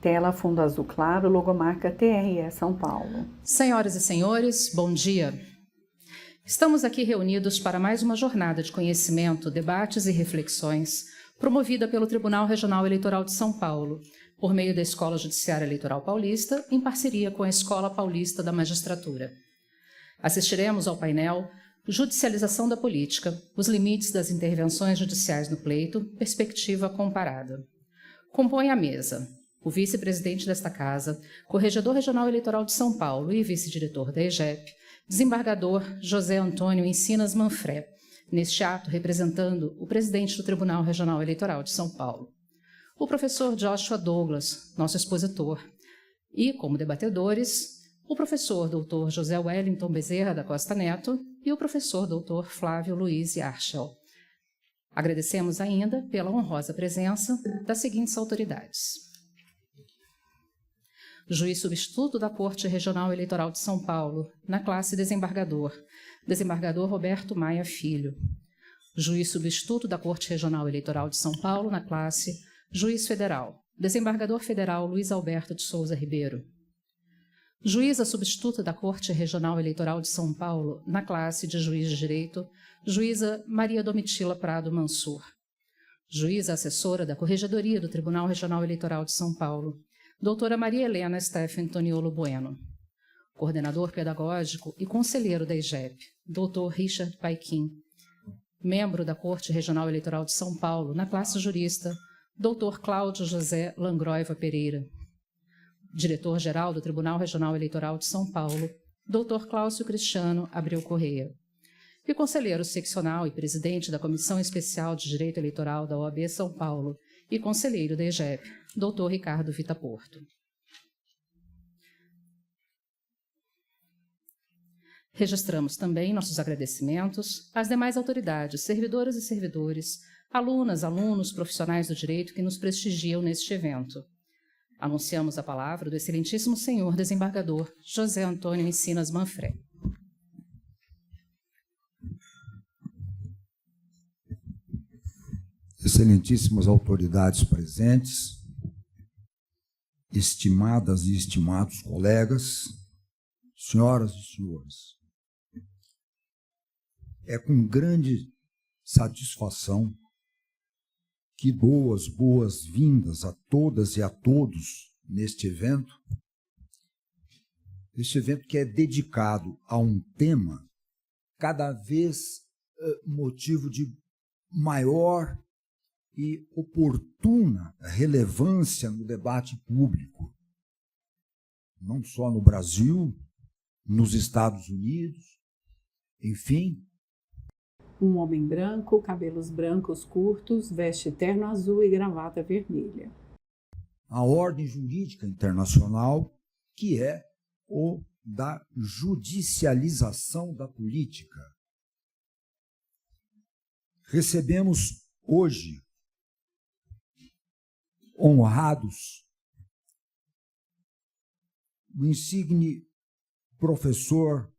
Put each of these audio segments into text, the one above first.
tela fundo azul claro, logomarca TRE São Paulo. Senhoras e senhores, bom dia. Estamos aqui reunidos para mais uma jornada de conhecimento, debates e reflexões promovida pelo Tribunal Regional Eleitoral de São Paulo, por meio da Escola Judiciária Eleitoral Paulista, em parceria com a Escola Paulista da Magistratura. Assistiremos ao painel Judicialização da Política, os limites das intervenções judiciais no pleito, perspectiva comparada. Compõe a mesa o vice-presidente desta Casa, corregedor regional eleitoral de São Paulo e vice-diretor da EGEP, desembargador José Antônio Encinas Manfré, neste ato representando o presidente do Tribunal Regional Eleitoral de São Paulo. O professor Joshua Douglas, nosso expositor, e, como debatedores, o professor Dr. José Wellington Bezerra da Costa Neto e o professor Dr. Flávio Luiz Yarchel. Agradecemos ainda pela honrosa presença das seguintes autoridades. Juiz substituto da Corte Regional Eleitoral de São Paulo, na classe desembargador, desembargador Roberto Maia Filho. Juiz substituto da Corte Regional Eleitoral de São Paulo, na classe Juiz Federal, desembargador federal Luiz Alberto de Souza Ribeiro. Juíza substituta da Corte Regional Eleitoral de São Paulo, na classe de Juiz de Direito, Juíza Maria Domitila Prado Mansur. Juíza assessora da Corregedoria do Tribunal Regional Eleitoral de São Paulo, doutora Maria Helena Steffen Toniolo Bueno. Coordenador pedagógico e conselheiro da EGEP, doutor Richard Paikin. Membro da Corte Regional Eleitoral de São Paulo, na classe jurista, doutor Cláudio José Langroiva Pereira. Diretor-geral do Tribunal Regional Eleitoral de São Paulo, Dr. Cláudio Cristiano Abreu Correia. E conselheiro seccional e presidente da Comissão Especial de Direito Eleitoral da OAB São Paulo e conselheiro da EGEP, Dr. Ricardo Vita Porto. Registramos também nossos agradecimentos às demais autoridades, servidoras e servidores, alunas, alunos, profissionais do direito que nos prestigiam neste evento. Anunciamos a palavra do excelentíssimo senhor desembargador José Antônio Encinas Manfré. Excelentíssimas autoridades presentes, estimadas e estimados colegas, senhoras e senhores, é com grande satisfação que dou as boas-vindas a todas e a todos neste evento. Este evento que é dedicado a um tema cada vez motivo de maior e oportuna relevância no debate público, não só no Brasil, nos Estados Unidos, enfim. Um homem branco, cabelos brancos curtos, veste terno azul e gravata vermelha. A ordem jurídica internacional, que é o da judicialização da política. Recebemos hoje, honrados, o insigne professor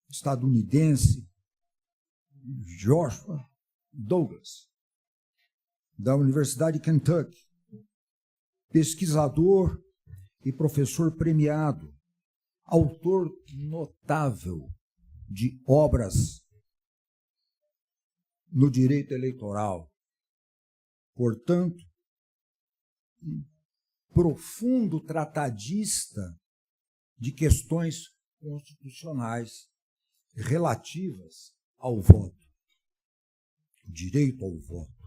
estadunidense Joshua Douglas, da Universidade de Kentucky, pesquisador e professor premiado, autor notável de obras no direito eleitoral. Portanto, um profundo tratadista de questões constitucionais relativas ao voto, o direito ao voto.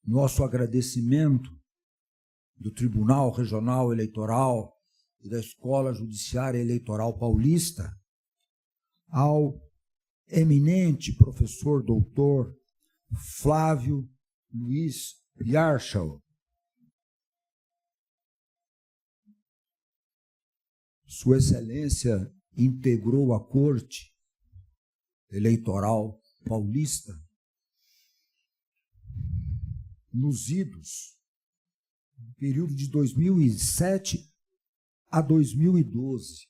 Nosso agradecimento do Tribunal Regional Eleitoral e da Escola Judiciária Eleitoral Paulista ao eminente professor doutor Flávio Luiz Yarchel, Sua Excelência integrou a Corte Eleitoral Paulista nos idos, no período de 2007 a 2012.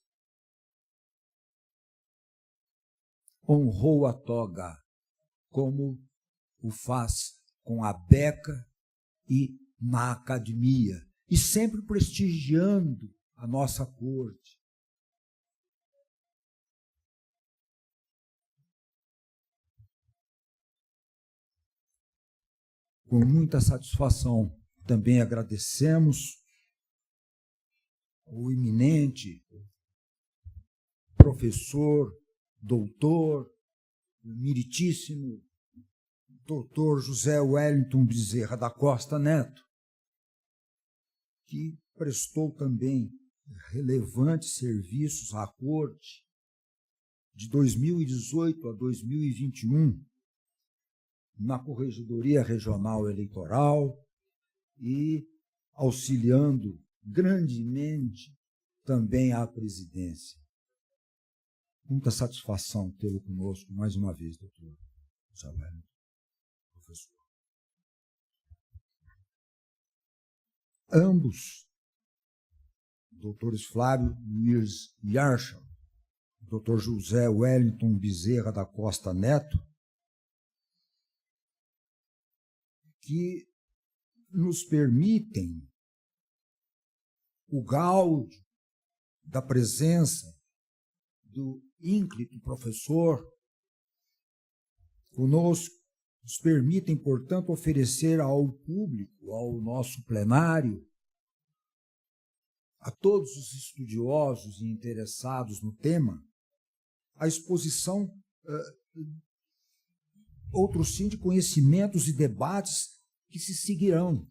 Honrou a toga como o faz com a beca e na academia, e sempre prestigiando a nossa corte. Com muita satisfação, também agradecemos ao eminente professor, doutor, meritíssimo doutor José Wellington Bezerra da Costa Neto, que prestou também relevantes serviços à corte de 2018 a 2021 na Corregedoria Regional Eleitoral e auxiliando grandemente também à presidência. Muita satisfação tê-lo conosco mais uma vez, doutor José Wellington, professor. Ambos, doutores Flávio Luiz Yarchal, doutor José Wellington Bezerra da Costa Neto, que nos permitem o gáudio da presença do ínclito professor conosco, nos permitem, portanto, oferecer ao público, ao nosso plenário, a todos os estudiosos e interessados no tema, a exposição, outros sim, de conhecimentos e debates que se seguirão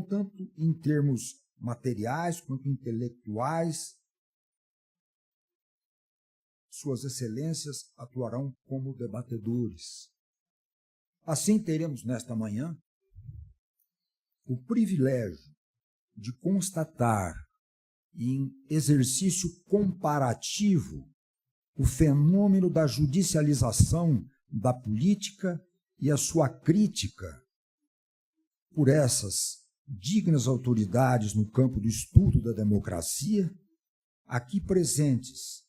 tanto em termos materiais quanto intelectuais. Suas excelências atuarão como debatedores. Assim, teremos nesta manhã o privilégio de constatar em exercício comparativo o fenômeno da judicialização da política e a sua crítica por essas dignas autoridades no campo do estudo da democracia, aqui presentes.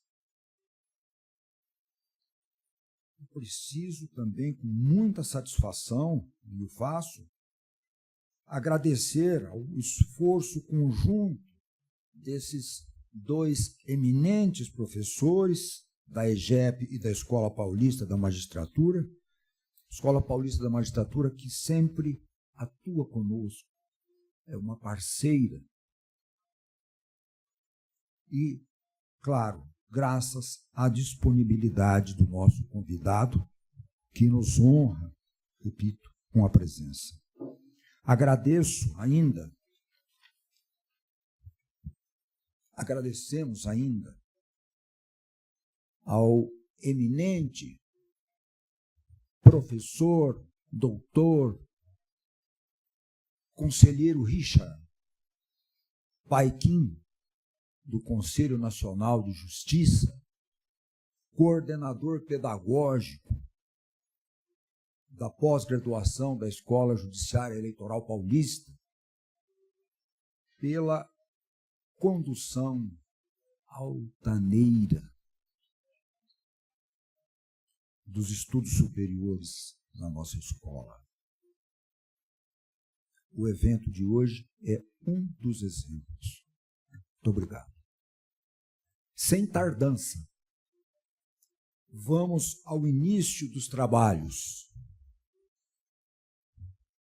Preciso também, com muita satisfação, e o faço, agradecer ao esforço conjunto desses dois eminentes professores da EGEP e da Escola Paulista da Magistratura, Escola Paulista da Magistratura que sempre atua conosco, é uma parceira. E, claro, graças à disponibilidade do nosso convidado, que nos honra, repito, com a presença. Agradecemos ainda ao eminente professor, doutor, conselheiro Richard Paikin, do Conselho Nacional de Justiça, coordenador pedagógico da pós-graduação da Escola Judiciária Eleitoral Paulista, pela condução altaneira dos estudos superiores na nossa escola. O evento de hoje é um dos exemplos. Muito obrigado. Sem tardança, vamos ao início dos trabalhos.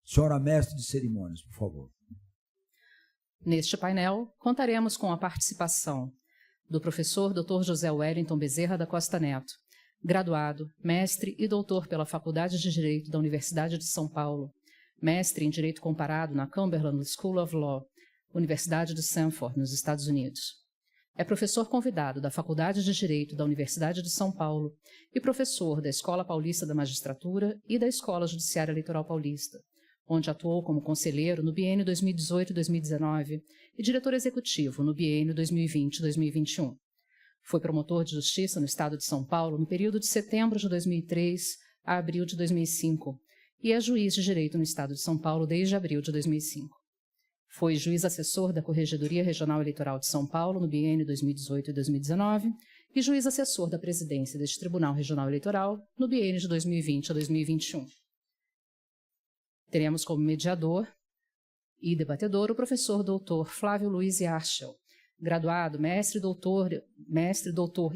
Senhora mestre de cerimônias, por favor. Neste painel, contaremos com a participação do professor Dr. José Wellington Bezerra da Costa Neto, graduado, mestre e doutor pela Faculdade de Direito da Universidade de São Paulo, mestre em Direito Comparado na Cumberland School of Law, Universidade de Stanford, nos Estados Unidos. É professor convidado da Faculdade de Direito da Universidade de São Paulo e professor da Escola Paulista da Magistratura e da Escola Judiciária Eleitoral Paulista, onde atuou como conselheiro no biênio 2018-2019 e diretor executivo no biênio 2020-2021. Foi promotor de justiça no Estado de São Paulo no período de setembro de 2003 a abril de 2005 e é juiz de direito no Estado de São Paulo desde abril de 2005. Foi juiz assessor da Corregedoria Regional Eleitoral de São Paulo no biênio 2018 e 2019 e juiz assessor da presidência deste Tribunal Regional Eleitoral no biênio de 2020 a 2021. Teremos como mediador e debatedor o professor doutor Flávio Luiz Yarschel, graduado mestre, doutor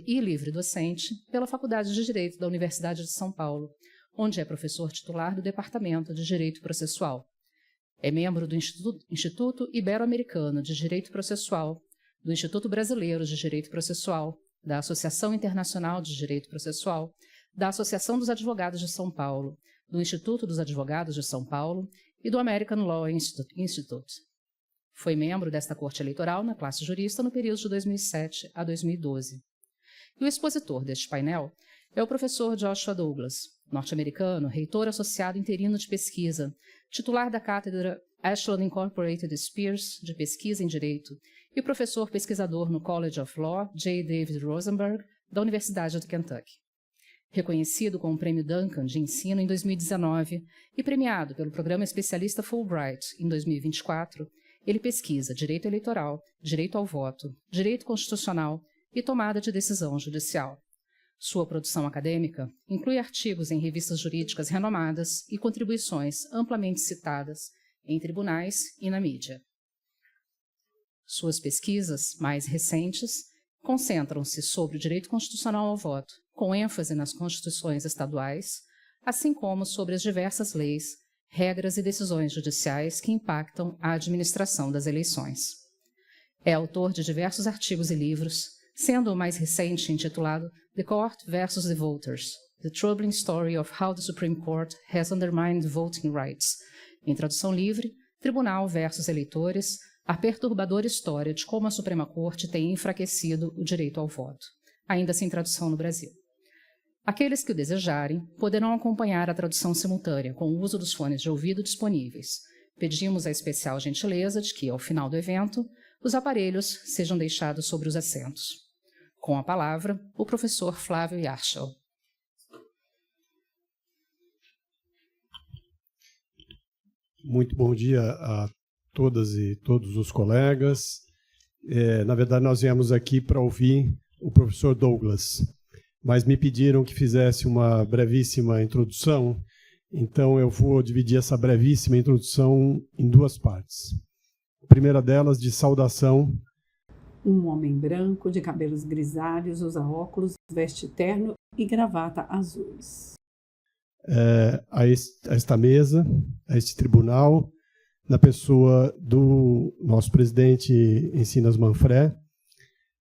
e livre-docente pela Faculdade de Direito da Universidade de São Paulo, onde é professor titular do Departamento de Direito Processual. É membro do Instituto Ibero-Americano de Direito Processual, do Instituto Brasileiro de Direito Processual, da Associação Internacional de Direito Processual, da Associação dos Advogados de São Paulo, do Instituto dos Advogados de São Paulo e do American Law Institute. Foi membro desta Corte Eleitoral na classe jurista no período de 2007 a 2012. E o expositor deste painel é o professor Joshua Douglas, norte-americano, reitor associado interino de pesquisa, titular da cátedra Ashland Incorporated Spears de Pesquisa em Direito e professor pesquisador no College of Law J. David Rosenberg, da Universidade de Kentucky. Reconhecido com o Prêmio Duncan de Ensino em 2019 e premiado pelo Programa Especialista Fulbright em 2024, ele pesquisa direito eleitoral, direito ao voto, direito constitucional e tomada de decisão judicial. Sua produção acadêmica inclui artigos em revistas jurídicas renomadas e contribuições amplamente citadas em tribunais e na mídia. Suas pesquisas mais recentes concentram-se sobre o direito constitucional ao voto, com ênfase nas constituições estaduais, assim como sobre as diversas leis, regras e decisões judiciais que impactam a administração das eleições. É autor de diversos artigos e livros, sendo o mais recente intitulado The Court versus the Voters, The Troubling Story of How the Supreme Court Has Undermined Voting Rights, em tradução livre, Tribunal versus Eleitores, a perturbadora história de como a Suprema Corte tem enfraquecido o direito ao voto, ainda sem tradução no Brasil. Aqueles que o desejarem poderão acompanhar a tradução simultânea com o uso dos fones de ouvido disponíveis. Pedimos a especial gentileza de que, ao final do evento, os aparelhos sejam deixados sobre os assentos. Com a palavra, o professor Flávio Yarschel. Muito bom dia a todas e todos os colegas. Na verdade, nós viemos aqui para ouvir o professor Douglas, mas me pediram que fizesse uma brevíssima introdução, então eu vou dividir essa brevíssima introdução em duas partes. A primeira delas, de saudação. Um homem branco, de cabelos grisalhos, usa óculos, veste terno e gravata azuis. A esta mesa, a este tribunal, na pessoa do nosso presidente Encinas Manfré.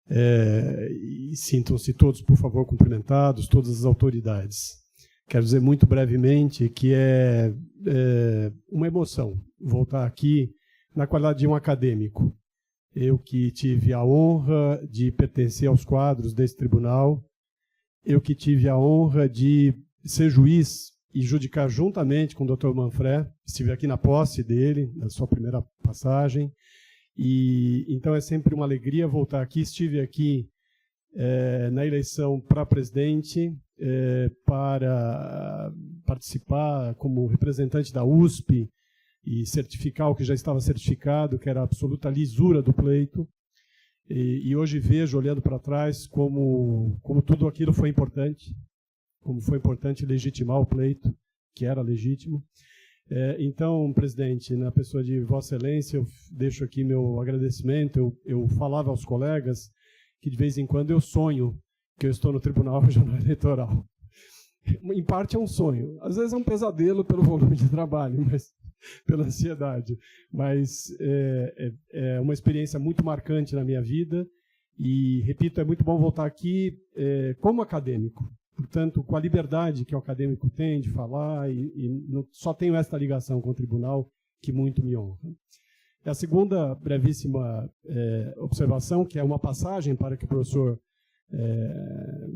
E sintam-se todos, por favor, cumprimentados, todas as autoridades. Quero dizer muito brevemente que é uma emoção voltar aqui na qualidade de um acadêmico. Eu que tive a honra de pertencer aos quadros desse tribunal, eu que tive a honra de ser juiz e judicar juntamente com o Dr. Manfré, estive aqui na posse dele, na sua primeira passagem, e então é sempre uma alegria voltar aqui. Estive aqui na eleição para presidente, para participar como representante da USP e certificar o que já estava certificado, que era a absoluta lisura do pleito. E hoje vejo, olhando para trás, como tudo aquilo foi importante, como foi importante legitimar o pleito, que era legítimo. Então, presidente, na pessoa de Vossa Excelência, eu deixo aqui meu agradecimento. Eu falava aos colegas que, de vez em quando, eu sonho que eu estou no Tribunal Regional Eleitoral. Em parte é um sonho, às vezes é um pesadelo pelo volume de trabalho, mas pela ansiedade. Mas é uma experiência muito marcante na minha vida e, repito, é muito bom voltar aqui como acadêmico. Portanto, com a liberdade que o acadêmico tem de falar, só tenho esta ligação com o tribunal que muito me honra. A segunda brevíssima observação, que é uma passagem para que o professor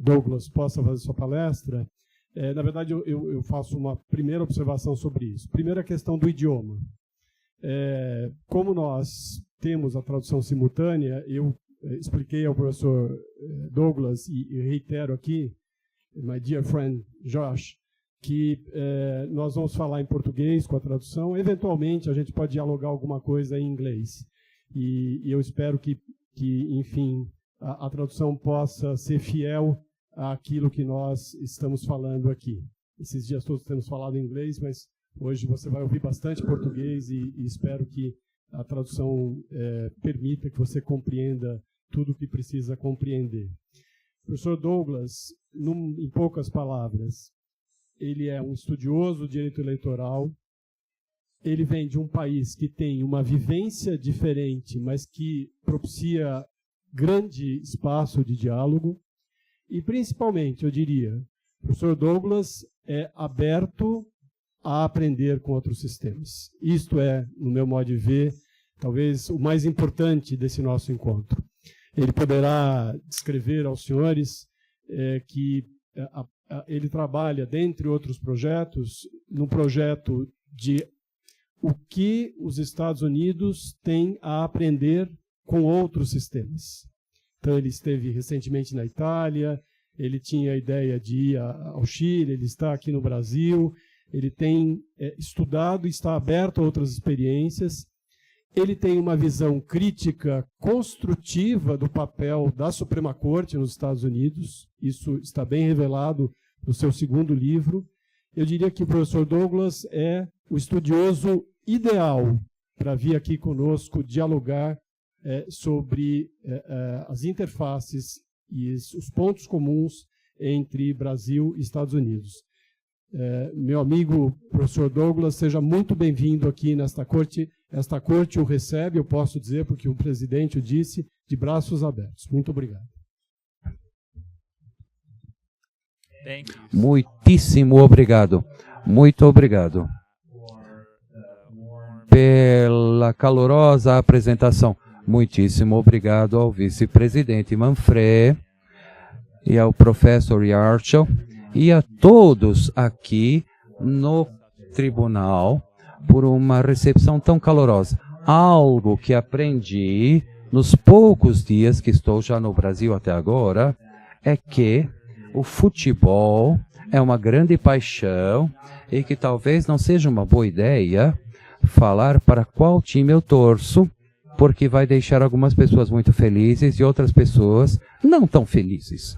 Douglas possa fazer sua palestra, na verdade eu faço uma primeira observação sobre isso. Primeira questão do idioma. Como nós temos a tradução simultânea, eu expliquei ao professor Douglas e reitero aqui, my dear friend Josh, que nós vamos falar em português com a tradução. Eventualmente, a gente pode dialogar alguma coisa em inglês. E eu espero que enfim, a tradução possa ser fiel àquilo que nós estamos falando aqui. Esses dias todos temos falado em inglês, mas hoje você vai ouvir bastante português e espero que a tradução permita que você compreenda tudo o que precisa compreender. O professor Douglas, em poucas palavras, ele é um estudioso de direito eleitoral. Ele vem de um país que tem uma vivência diferente, mas que propicia grande espaço de diálogo. E, principalmente, eu diria, o professor Douglas é aberto a aprender com outros sistemas. Isto é, no meu modo de ver, talvez o mais importante desse nosso encontro. Ele poderá descrever aos senhores que ele trabalha, dentre outros projetos, no projeto de o que os Estados Unidos têm a aprender com outros sistemas. Então, ele esteve recentemente na Itália, ele tinha a ideia de ir ao Chile, ele está aqui no Brasil, ele tem estudado e está aberto a outras experiências. Ele tem uma visão crítica construtiva do papel da Suprema Corte nos Estados Unidos. Isso está bem revelado no seu segundo livro. Eu diria que o professor Douglas é o estudioso ideal para vir aqui conosco dialogar sobre as interfaces e os pontos comuns entre Brasil e Estados Unidos. Meu amigo professor Douglas, seja muito bem-vindo aqui nesta corte. Esta corte o recebe, eu posso dizer, porque o presidente o disse, de braços abertos. Muito obrigado. Muitíssimo obrigado. Muito obrigado pela calorosa apresentação. Muitíssimo obrigado ao vice-presidente Manfred e ao professor Yarchel e a todos aqui no tribunal por uma recepção tão calorosa. Algo que aprendi nos poucos dias que estou já no Brasil até agora é que o futebol é uma grande paixão e que talvez não seja uma boa ideia falar para qual time eu torço, porque vai deixar algumas pessoas muito felizes e outras pessoas não tão felizes.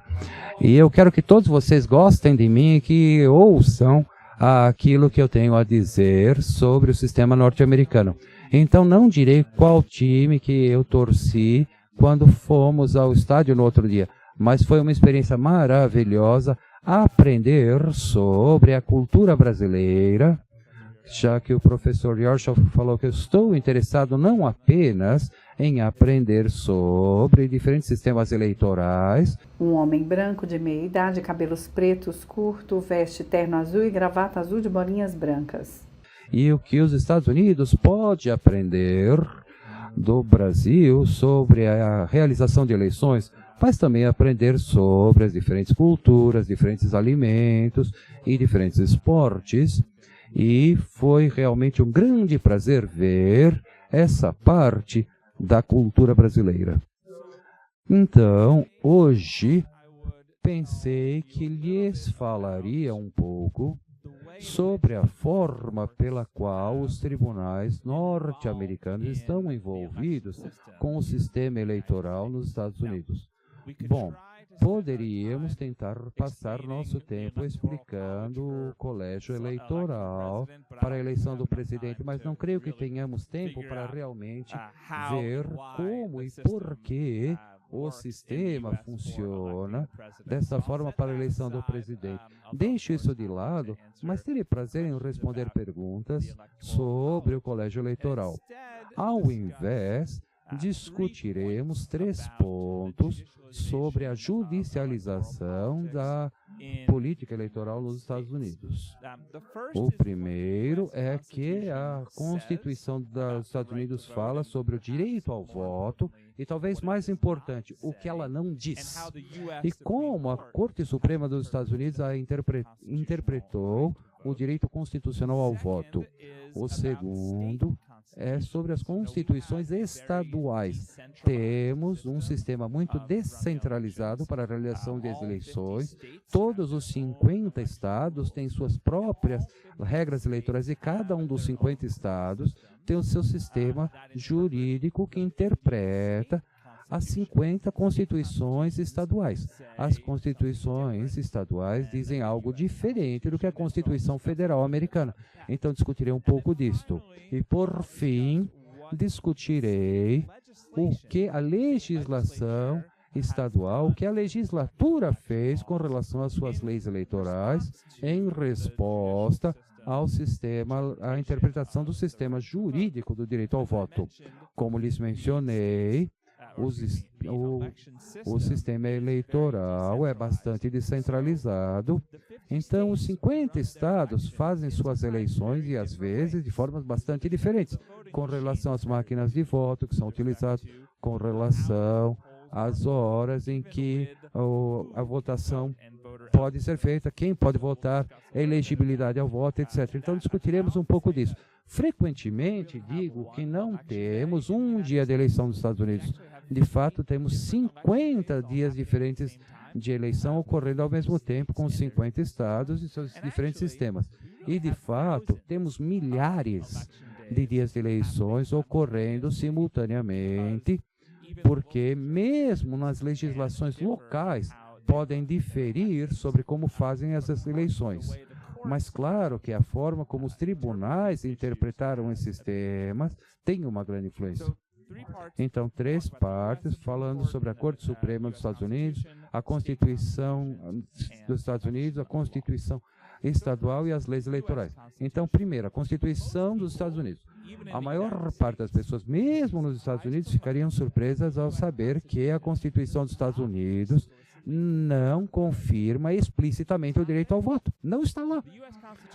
E eu quero que todos vocês gostem de mim e que ouçam aquilo que eu tenho a dizer sobre o sistema norte-americano. Então não direi qual time que eu torci quando fomos ao estádio no outro dia, mas foi uma experiência maravilhosa aprender sobre a cultura brasileira, já que o professor Yarchel falou que eu estou interessado não apenas em aprender sobre diferentes sistemas eleitorais. Um homem branco de meia idade, cabelos pretos, curto, veste terno azul e gravata azul de bolinhas brancas. E o que os Estados Unidos pode aprender do Brasil sobre a realização de eleições, mas também aprender sobre as diferentes culturas, diferentes alimentos e diferentes esportes. E foi realmente um grande prazer ver essa parte da cultura brasileira. Então, hoje, pensei que lhes falaria um pouco sobre a forma pela qual os tribunais norte-americanos estão envolvidos com o sistema eleitoral nos Estados Unidos. Bom, poderíamos tentar passar nosso tempo explicando o colégio eleitoral para a eleição do presidente, mas não creio que tenhamos tempo para realmente ver como e por que o sistema funciona dessa forma para a eleição do presidente. Deixo isso de lado, mas terei prazer em responder perguntas sobre o colégio eleitoral. Ao invés, discutiremos 3 pontos sobre a judicialização da política eleitoral nos Estados Unidos. O primeiro é que a Constituição dos Estados Unidos fala sobre o direito ao voto e, talvez mais importante, o que ela não diz. E como a Corte Suprema dos Estados Unidos interpretou o direito constitucional ao voto. O segundo é sobre as constituições estaduais. Temos um sistema muito descentralizado para a realização das eleições. Todos os 50 estados têm suas próprias regras eleitorais e cada um dos 50 estados tem o seu sistema jurídico que interpreta as 50 constituições estaduais. As constituições estaduais dizem algo diferente do que a Constituição Federal Americana. Então, discutirei um pouco disto. E, por fim, discutirei o que a legislação estadual, o que a legislatura fez com relação às suas leis eleitorais em resposta ao sistema, à interpretação do sistema jurídico do direito ao voto. Como lhes mencionei, o sistema eleitoral é bastante descentralizado, então os 50 estados fazem suas eleições e às vezes de formas bastante diferentes, com relação às máquinas de voto que são utilizadas, com relação às horas em que a votação pode ser feita, quem pode votar, a elegibilidade ao voto, etc. Então discutiremos um pouco disso. Frequentemente digo que não temos um dia de eleição nos Estados Unidos. De fato, temos 50 dias diferentes de eleição ocorrendo ao mesmo tempo com 50 estados e seus diferentes sistemas. E, de fato, temos milhares de dias de eleições ocorrendo simultaneamente, porque mesmo nas legislações locais podem diferir sobre como fazem essas eleições. Mas claro que a forma como os tribunais interpretaram esses sistemas tem uma grande influência. Então, 3 partes falando sobre a Corte Suprema dos Estados Unidos, a Constituição dos Estados Unidos, a Constituição estadual e as leis eleitorais. Então, primeiro, a Constituição dos Estados Unidos. A maior parte das pessoas, mesmo nos Estados Unidos, ficariam surpresas ao saber que a Constituição dos Estados Unidos não confirma explicitamente o direito ao voto. Não está lá.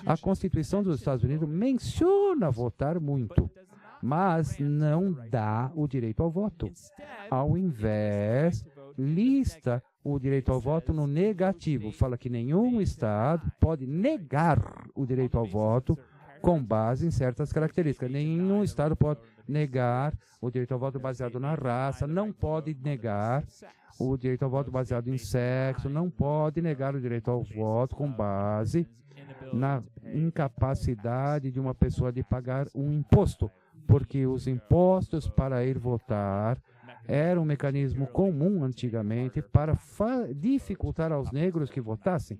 A Constituição dos Estados Unidos menciona votar muito, mas não dá o direito ao voto. Ao invés, lista o direito ao voto no negativo. Fala que nenhum Estado pode negar o direito ao voto com base em certas características. Nenhum Estado pode negar o direito ao voto baseado na raça, não pode negar o direito ao voto baseado em sexo, não pode negar o direito ao voto com base na incapacidade de uma pessoa de pagar um imposto, porque os impostos para ir votar era um mecanismo comum antigamente para dificultar aos negros que votassem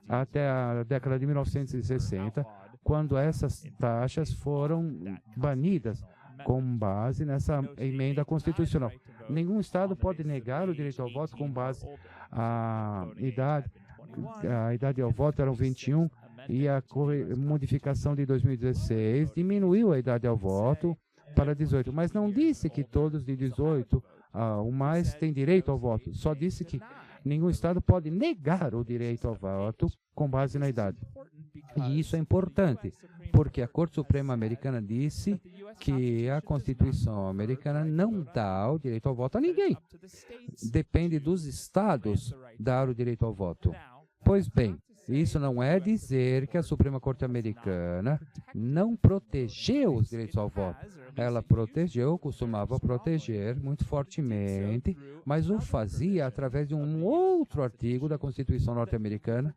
até a década de 1960, quando essas taxas foram banidas com base nessa emenda constitucional. Nenhum Estado pode negar o direito ao voto com base a idade ao voto era 21 e a modificação de 2016 diminuiu a idade ao voto para 18, mas não disse que todos de 18 ou mais têm direito ao voto, só disse que nenhum Estado pode negar o direito ao voto com base na idade. E isso é importante, porque a Corte Suprema Americana disse que a Constituição americana não dá o direito ao voto a ninguém. Depende dos Estados dar o direito ao voto. Pois bem, isso não é dizer que a Suprema Corte Americana não protegeu os direitos ao voto. Ela protegeu, costumava proteger muito fortemente, mas o fazia através de um outro artigo da Constituição norte-americana,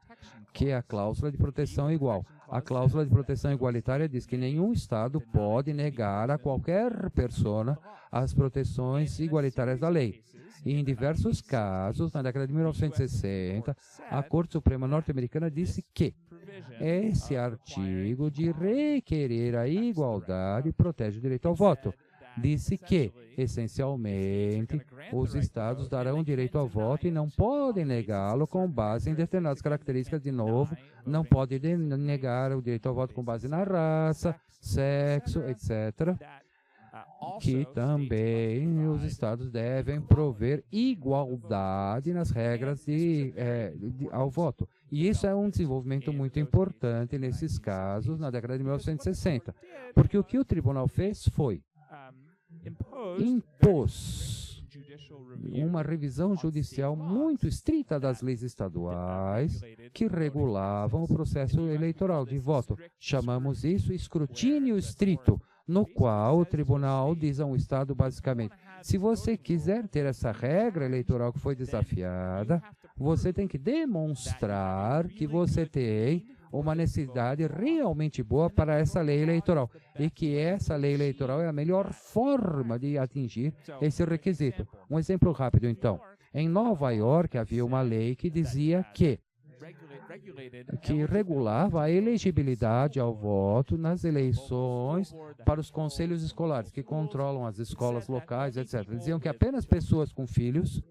que é a cláusula de proteção igual. A cláusula de proteção igualitária diz que nenhum Estado pode negar a qualquer pessoa as proteções igualitárias da lei. E em diversos casos, na década de 1960, a Corte Suprema norte-americana disse que esse artigo de requerer a igualdade protege o direito ao voto. Disse que, essencialmente, os Estados darão direito ao voto e não podem negá-lo com base em determinadas características. De novo, não pode negar o direito ao voto com base na raça, sexo, etc., que também os Estados devem prover igualdade nas regras ao voto. E isso é um desenvolvimento muito importante nesses casos na década de 1960, porque o que o tribunal fez foi impôs uma revisão judicial muito estrita das leis estaduais que regulavam o processo eleitoral de voto. Chamamos isso escrutínio estrito, no qual o tribunal diz a um Estado basicamente, se você quiser ter essa regra eleitoral que foi desafiada, você tem que demonstrar que você tem uma necessidade realmente boa para essa lei eleitoral e que essa lei eleitoral é a melhor forma de atingir esse requisito. Um exemplo rápido, então. Em Nova York havia uma lei que dizia que regulava a elegibilidade ao voto nas eleições para os conselhos escolares, que controlam as escolas locais, etc. Diziam que apenas pessoas com filhos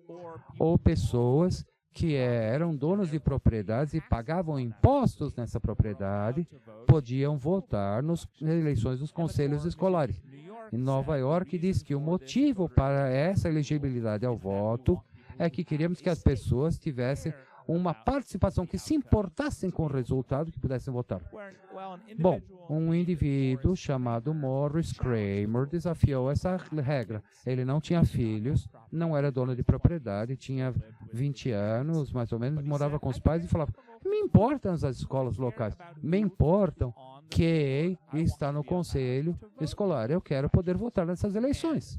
ou pessoas que eram donos de propriedades e pagavam impostos nessa propriedade podiam votar nas eleições dos conselhos escolares. Em Nova York diz que o motivo para essa elegibilidade ao voto é que queríamos que as pessoas tivessem uma participação, que se importassem com o resultado, que pudessem votar. Bom, um indivíduo chamado Morris Kramer desafiou essa regra. Ele não tinha filhos, não era dono de propriedade, tinha 20 anos, mais ou menos, morava com os pais e falava: me importam as escolas locais, me importam quem está no conselho escolar. Eu quero poder votar nessas eleições.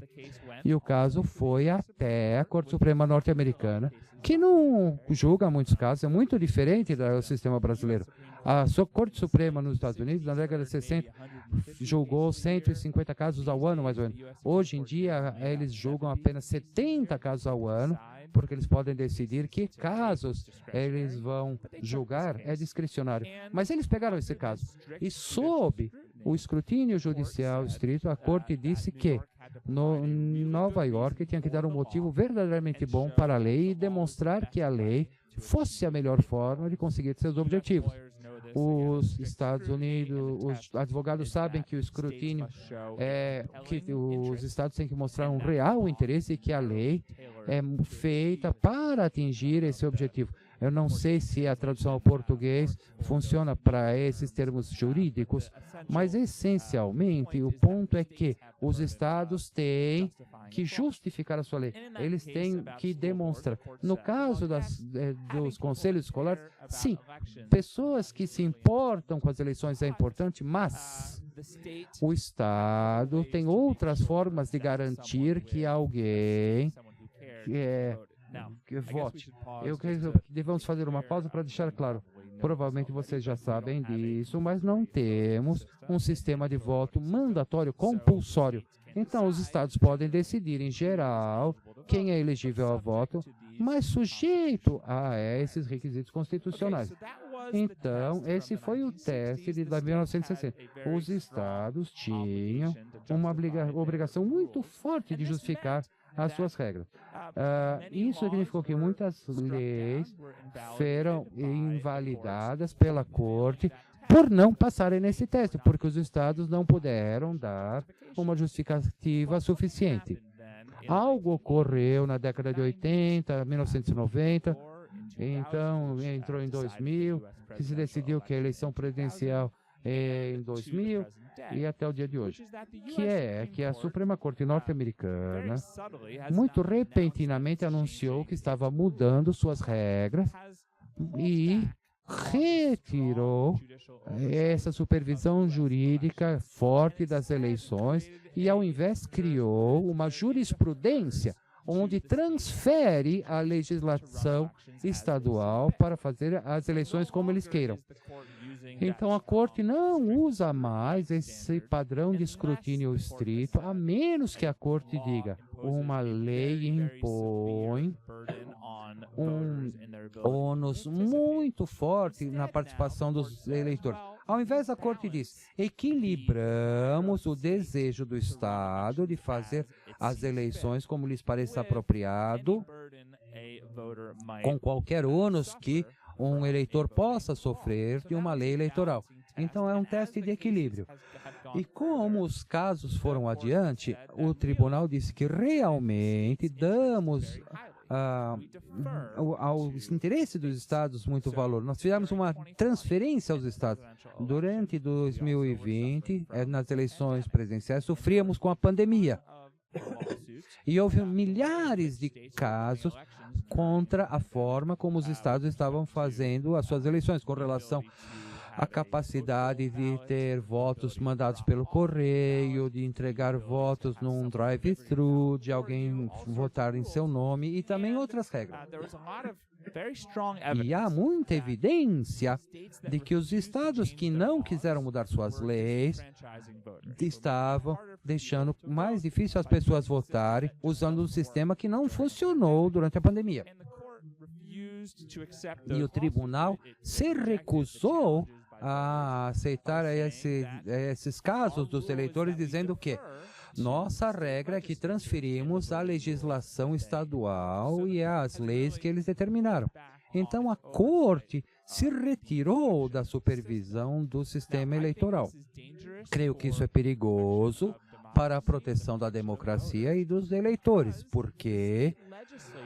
E o caso foi até a Corte Suprema norte-americana, que não julga muitos casos, é muito diferente do sistema brasileiro. A Corte Suprema nos Estados Unidos, na década de 60, julgou 150 casos ao ano, mais ou menos. Hoje em dia, eles julgam apenas 70 casos ao ano, porque eles podem decidir que casos eles vão julgar, é discricionário. Mas eles pegaram esse caso e, sob o escrutínio judicial estrito, a Corte disse que em Nova York tinha que dar um motivo verdadeiramente bom para a lei e demonstrar que a lei fosse a melhor forma de conseguir seus objetivos. Os Estados Unidos, os advogados sabem que o escrutínio que os estados têm que mostrar um real interesse e que a lei é feita para atingir esse objetivo. Eu não sei se a tradução ao português funciona para esses termos jurídicos, mas essencialmente o ponto é que os estados têm que justificar a sua lei. Eles têm que demonstrar. No caso dos conselhos escolares, sim, pessoas que se importam com as eleições é importante, mas o estado tem outras formas de garantir que alguém que vote. Devemos fazer uma pausa para deixar claro. Provavelmente vocês já sabem disso, mas não temos um sistema de voto mandatório compulsório. Então, os estados podem decidir, em geral, quem é elegível ao voto, mas sujeito a esses requisitos constitucionais. Então, esse foi o teste de 1960. Os estados tinham uma obrigação muito forte de justificar as suas regras. Isso significou que muitas leis foram invalidadas pela Corte por não passarem nesse teste, porque os estados não puderam dar uma justificativa suficiente. Algo ocorreu na década de 80, 1990, então entrou em 2000, que se decidiu que a eleição presidencial em 2000 e até o dia de hoje, que a Suprema Corte norte-americana muito repentinamente anunciou que estava mudando suas regras e retirou essa supervisão jurídica forte das eleições e, ao invés, criou uma jurisprudência onde transfere a legislação estadual para fazer as eleições como eles queiram. Então, a Corte não usa mais esse padrão de escrutínio estrito, a menos que a Corte diga uma lei impõe um ônus muito forte na participação dos eleitores. Ao invés, a Corte diz: equilibramos o desejo do Estado de fazer as eleições como lhes pareça apropriado, com qualquer ônus que um eleitor possa sofrer de uma lei eleitoral. Então, é um teste de equilíbrio. E como os casos foram adiante, o tribunal disse que realmente damos ao interesse dos estados muito valor. Nós fizemos uma transferência aos estados. Durante 2020, nas eleições presidenciais, sofríamos com a pandemia. E houve milhares de casos contra a forma como os estados estavam fazendo as suas eleições, com relação à capacidade de ter votos mandados pelo correio, de entregar votos num drive-thru, de alguém votar em seu nome e também outras regras. E há muita evidência de que os estados que não quiseram mudar suas leis estavam deixando mais difícil as pessoas votarem usando um sistema que não funcionou durante a pandemia. E o tribunal se recusou a aceitar esses casos dos eleitores, dizendo que nossa regra é que transferimos a legislação estadual e as leis que eles determinaram. Então, a Corte se retirou da supervisão do sistema eleitoral. Creio que isso é perigoso para a proteção da democracia e dos eleitores, porque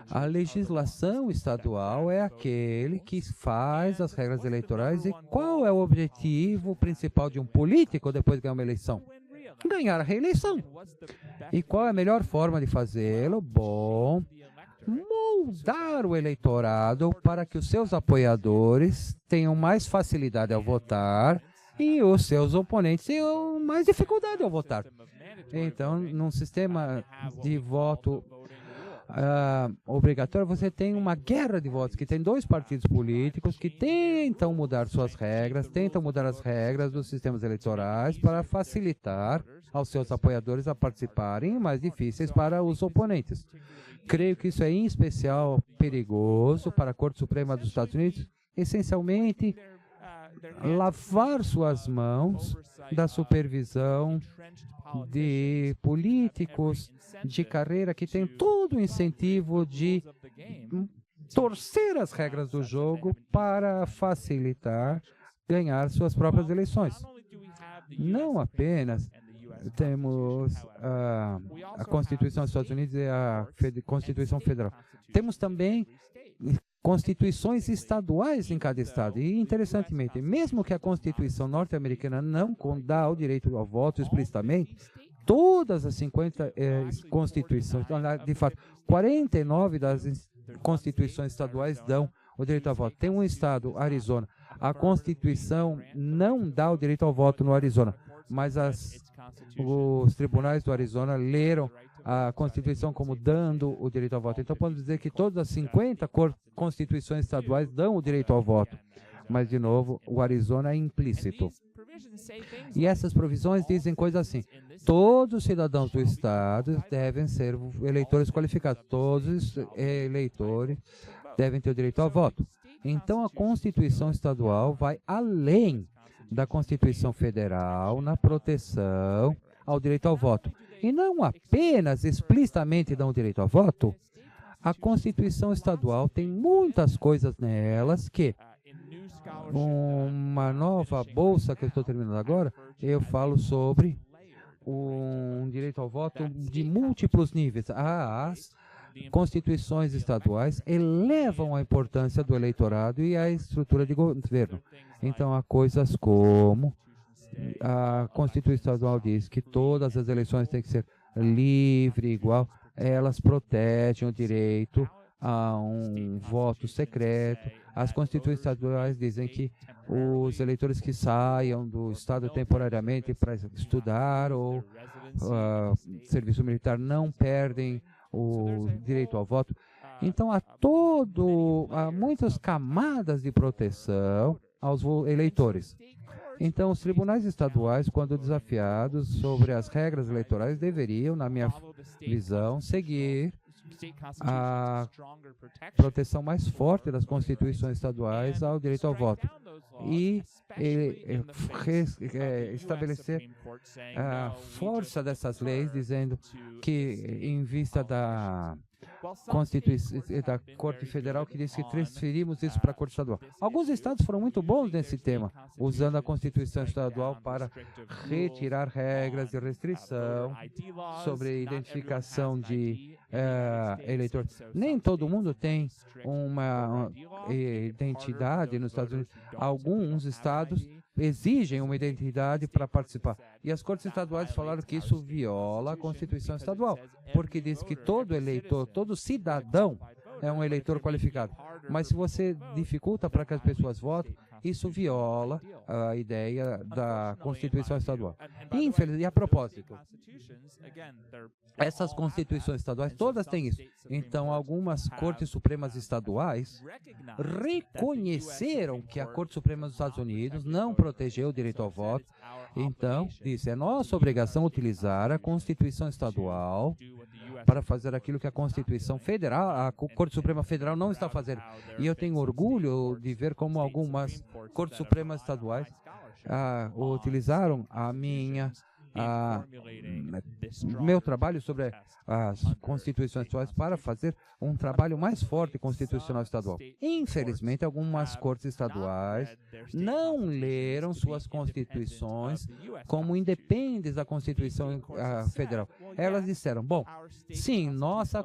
a legislação estadual é aquele que faz as regras eleitorais. E qual é o objetivo principal de um político depois de ganhar uma eleição? Ganhar a reeleição. E qual é a melhor forma de fazê-lo? Bom, moldar o eleitorado para que os seus apoiadores tenham mais facilidade ao votar e os seus oponentes tenham mais dificuldade ao votar. Então, num sistema de voto obrigatório, você tem uma guerra de votos, que tem dois partidos políticos que tentam mudar suas regras, tentam mudar as regras dos sistemas eleitorais para facilitar aos seus apoiadores a participarem, mais difíceis para os oponentes. Creio que isso é em especial perigoso para a Corte Suprema dos Estados Unidos, essencialmente lavar suas mãos da supervisão de políticos de carreira que têm todo o incentivo de torcer as regras do jogo para facilitar ganhar suas próprias eleições. Não apenas temos a Constituição dos Estados Unidos e a Constituição Federal. Temos também constituições estaduais em cada estado. E, interessantemente, mesmo que a Constituição norte-americana não dá o direito ao voto explicitamente, todas as 50 constituições, de fato, 49 das constituições estaduais dão o direito ao voto. Tem um estado, Arizona, a Constituição não dá o direito ao voto no Arizona, mas os tribunais do Arizona leram a Constituição como dando o direito ao voto. Então, podemos dizer que todas as 50 constituições estaduais dão o direito ao voto. Mas, de novo, o Arizona é implícito. E essas provisões dizem coisas assim: todos os cidadãos do estado devem ser eleitores qualificados. Todos os eleitores devem ter o direito ao voto. Então, a Constituição estadual vai além da Constituição Federal na proteção ao direito ao voto. E não apenas explicitamente dão o direito ao voto, a Constituição estadual tem muitas coisas nelas que, uma nova bolsa que eu estou terminando agora, eu falo sobre um direito ao voto de múltiplos níveis. As constituições estaduais elevam a importância do eleitorado e a estrutura de governo. Então, há coisas como a Constituição estadual diz que todas as eleições têm que ser livre, igual. Elas protegem o direito a um voto secreto. As constituições estaduais dizem que os eleitores que saiam do estado temporariamente para estudar ou serviço militar não perdem o direito ao voto. Então, há muitas camadas de proteção aos eleitores. Então, os tribunais estaduais, quando desafiados sobre as regras eleitorais, deveriam, na minha visão, seguir a proteção mais forte das constituições estaduais ao direito ao voto e estabelecer a força dessas leis, dizendo que, em vista da Constituição da Corte Federal, que diz que transferimos isso para a Corte Estadual. Alguns estados foram muito bons nesse tema, usando a Constituição Estadual para retirar regras de restrição sobre identificação de eleitor. Nem todo mundo tem uma identidade nos Estados Unidos. Alguns estados exigem uma identidade para participar. E as cortes estaduais falaram que isso viola a Constituição Estadual, porque diz que todo eleitor, todo cidadão é um eleitor qualificado. Mas se você dificulta para que as pessoas votem, isso viola a ideia da Constituição Estadual. E a propósito, essas constituições estaduais, todas têm isso. Então, algumas cortes supremas estaduais reconheceram que a Corte Suprema dos Estados Unidos não protegeu o direito ao voto. Então, disse, é nossa obrigação utilizar a Constituição Estadual para fazer aquilo que a Constituição Federal, a Corte Suprema Federal não está fazendo. E eu tenho orgulho de ver como algumas Cortes Supremas Estaduais utilizaram meu trabalho sobre as constituições estaduais para fazer um trabalho mais forte constitucional estadual. Infelizmente, algumas cortes estaduais não leram suas constituições como independentes da Constituição Federal. Elas disseram, bom, sim, nossa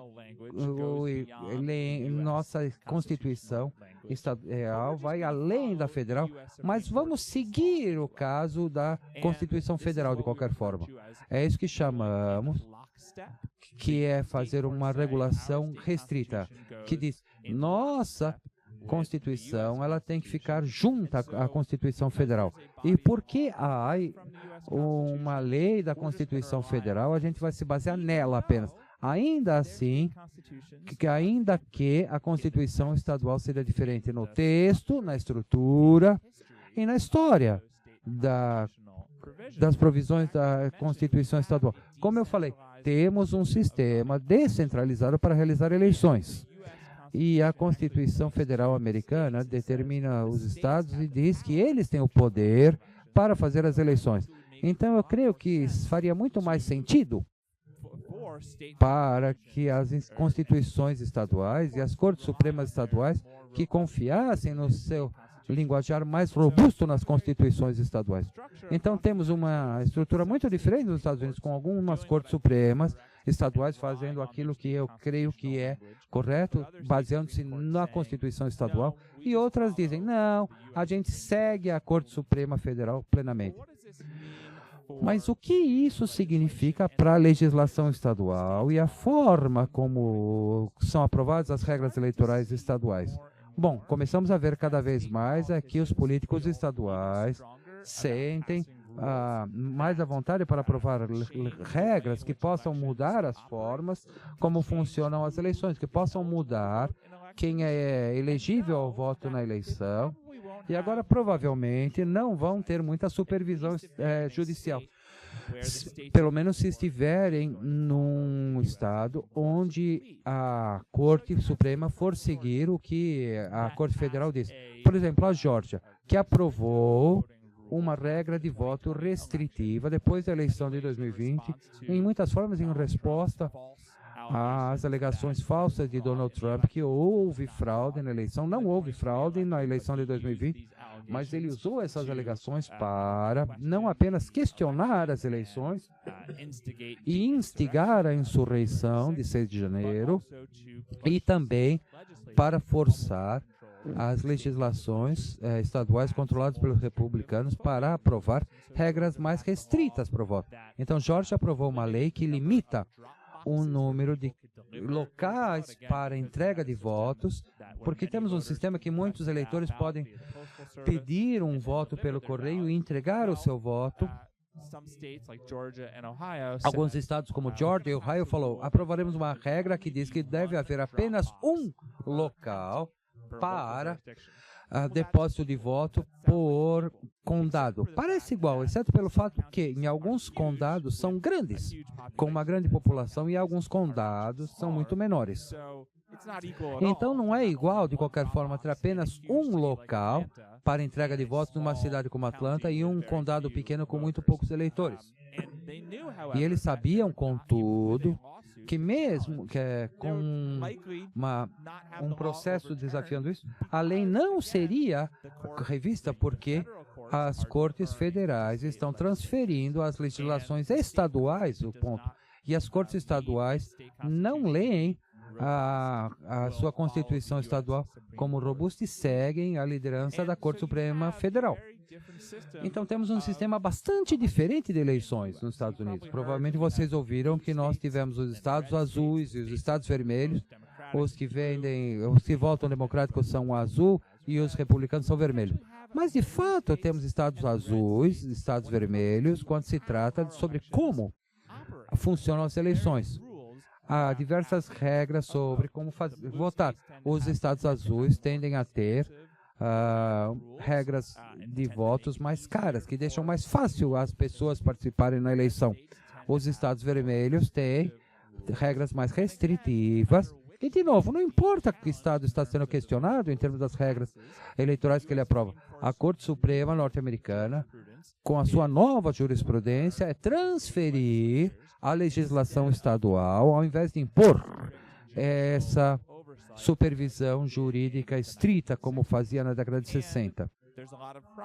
Constituição estadual vai além da federal, mas vamos seguir o caso da Constituição Federal de qualquer forma. É isso que chamamos, que é fazer uma regulação restrita, que diz, nossa Constituição, ela tem que ficar junto à Constituição Federal. E porque há uma lei da Constituição Federal, a gente vai se basear nela apenas. Ainda assim, ainda que a Constituição Estadual seja diferente no texto, na estrutura e na história das provisões da Constituição Estadual. Como eu falei, temos um sistema descentralizado para realizar eleições. E a Constituição Federal Americana determina os estados e diz que eles têm o poder para fazer as eleições. Então, eu creio que faria muito mais sentido para que as constituições estaduais e as Cortes Supremas estaduais que confiassem no seu linguajar mais robusto nas constituições estaduais. Então, temos uma estrutura muito diferente nos Estados Unidos, com algumas Cortes Supremas estaduais fazendo aquilo que eu creio que é correto, baseando-se na Constituição Estadual, e outras dizem, não, a gente segue a Corte Suprema Federal plenamente. Mas o que isso significa para a legislação estadual e a forma como são aprovadas as regras eleitorais estaduais? Bom, começamos a ver cada vez mais que os políticos estaduais sentem mais à vontade para aprovar regras que possam mudar as formas como funcionam as eleições, que possam mudar quem é elegível ao voto na eleição. E agora, provavelmente, não vão ter muita supervisão judicial. Pelo menos se estiverem num estado onde a Corte Suprema for seguir o que a Corte Federal diz. Por exemplo, a Geórgia, que aprovou uma regra de voto restritiva depois da eleição de 2020, em muitas formas em resposta às alegações falsas de Donald Trump, que houve fraude na eleição. Não houve fraude na eleição de 2020, mas ele usou essas alegações para não apenas questionar as eleições e instigar a insurreição de 6 de janeiro, e também para forçar as legislações estaduais controladas pelos republicanos para aprovar regras mais restritas para o voto. Então, Geórgia aprovou uma lei que limita o número de locais para entrega de votos, porque temos um sistema que muitos eleitores podem pedir um voto pelo correio e entregar o seu voto. Alguns estados como Georgia e Ohio aprovaremos uma regra que diz que deve haver apenas um local para depósito de voto por condado. Parece igual, exceto pelo fato que em alguns condados são grandes, com uma grande população, e alguns condados são muito menores. Então não é igual, de qualquer forma, ter apenas um local para entrega de votos numa cidade como Atlanta e um condado pequeno com muito poucos eleitores. E eles sabiam, contudo, que mesmo com um processo desafiando isso, a lei não seria revista porque as cortes federais estão transferindo as legislações estaduais, o ponto. E as cortes estaduais não leem a sua Constituição Estadual como robusta e seguem a liderança da Corte Suprema Federal. Então, temos um sistema bastante diferente de eleições nos Estados Unidos. Provavelmente vocês ouviram que nós tivemos os estados azuis e os estados vermelhos, Os que votam democráticos são azul e os republicanos são vermelhos. Mas, de fato, temos estados azuis, estados vermelhos, quando se trata sobre como funcionam as eleições. Há diversas regras sobre como votar. Os estados azuis tendem a ter regras de votos mais caras, que deixam mais fácil as pessoas participarem na eleição. Os estados vermelhos têm regras mais restritivas. E, de novo, não importa que estado está sendo questionado em termos das regras eleitorais que ele aprova. A Corte Suprema norte-americana, com a sua nova jurisprudência, é transferir a legislação estadual, ao invés de impor essa supervisão jurídica estrita, como fazia na década de 60.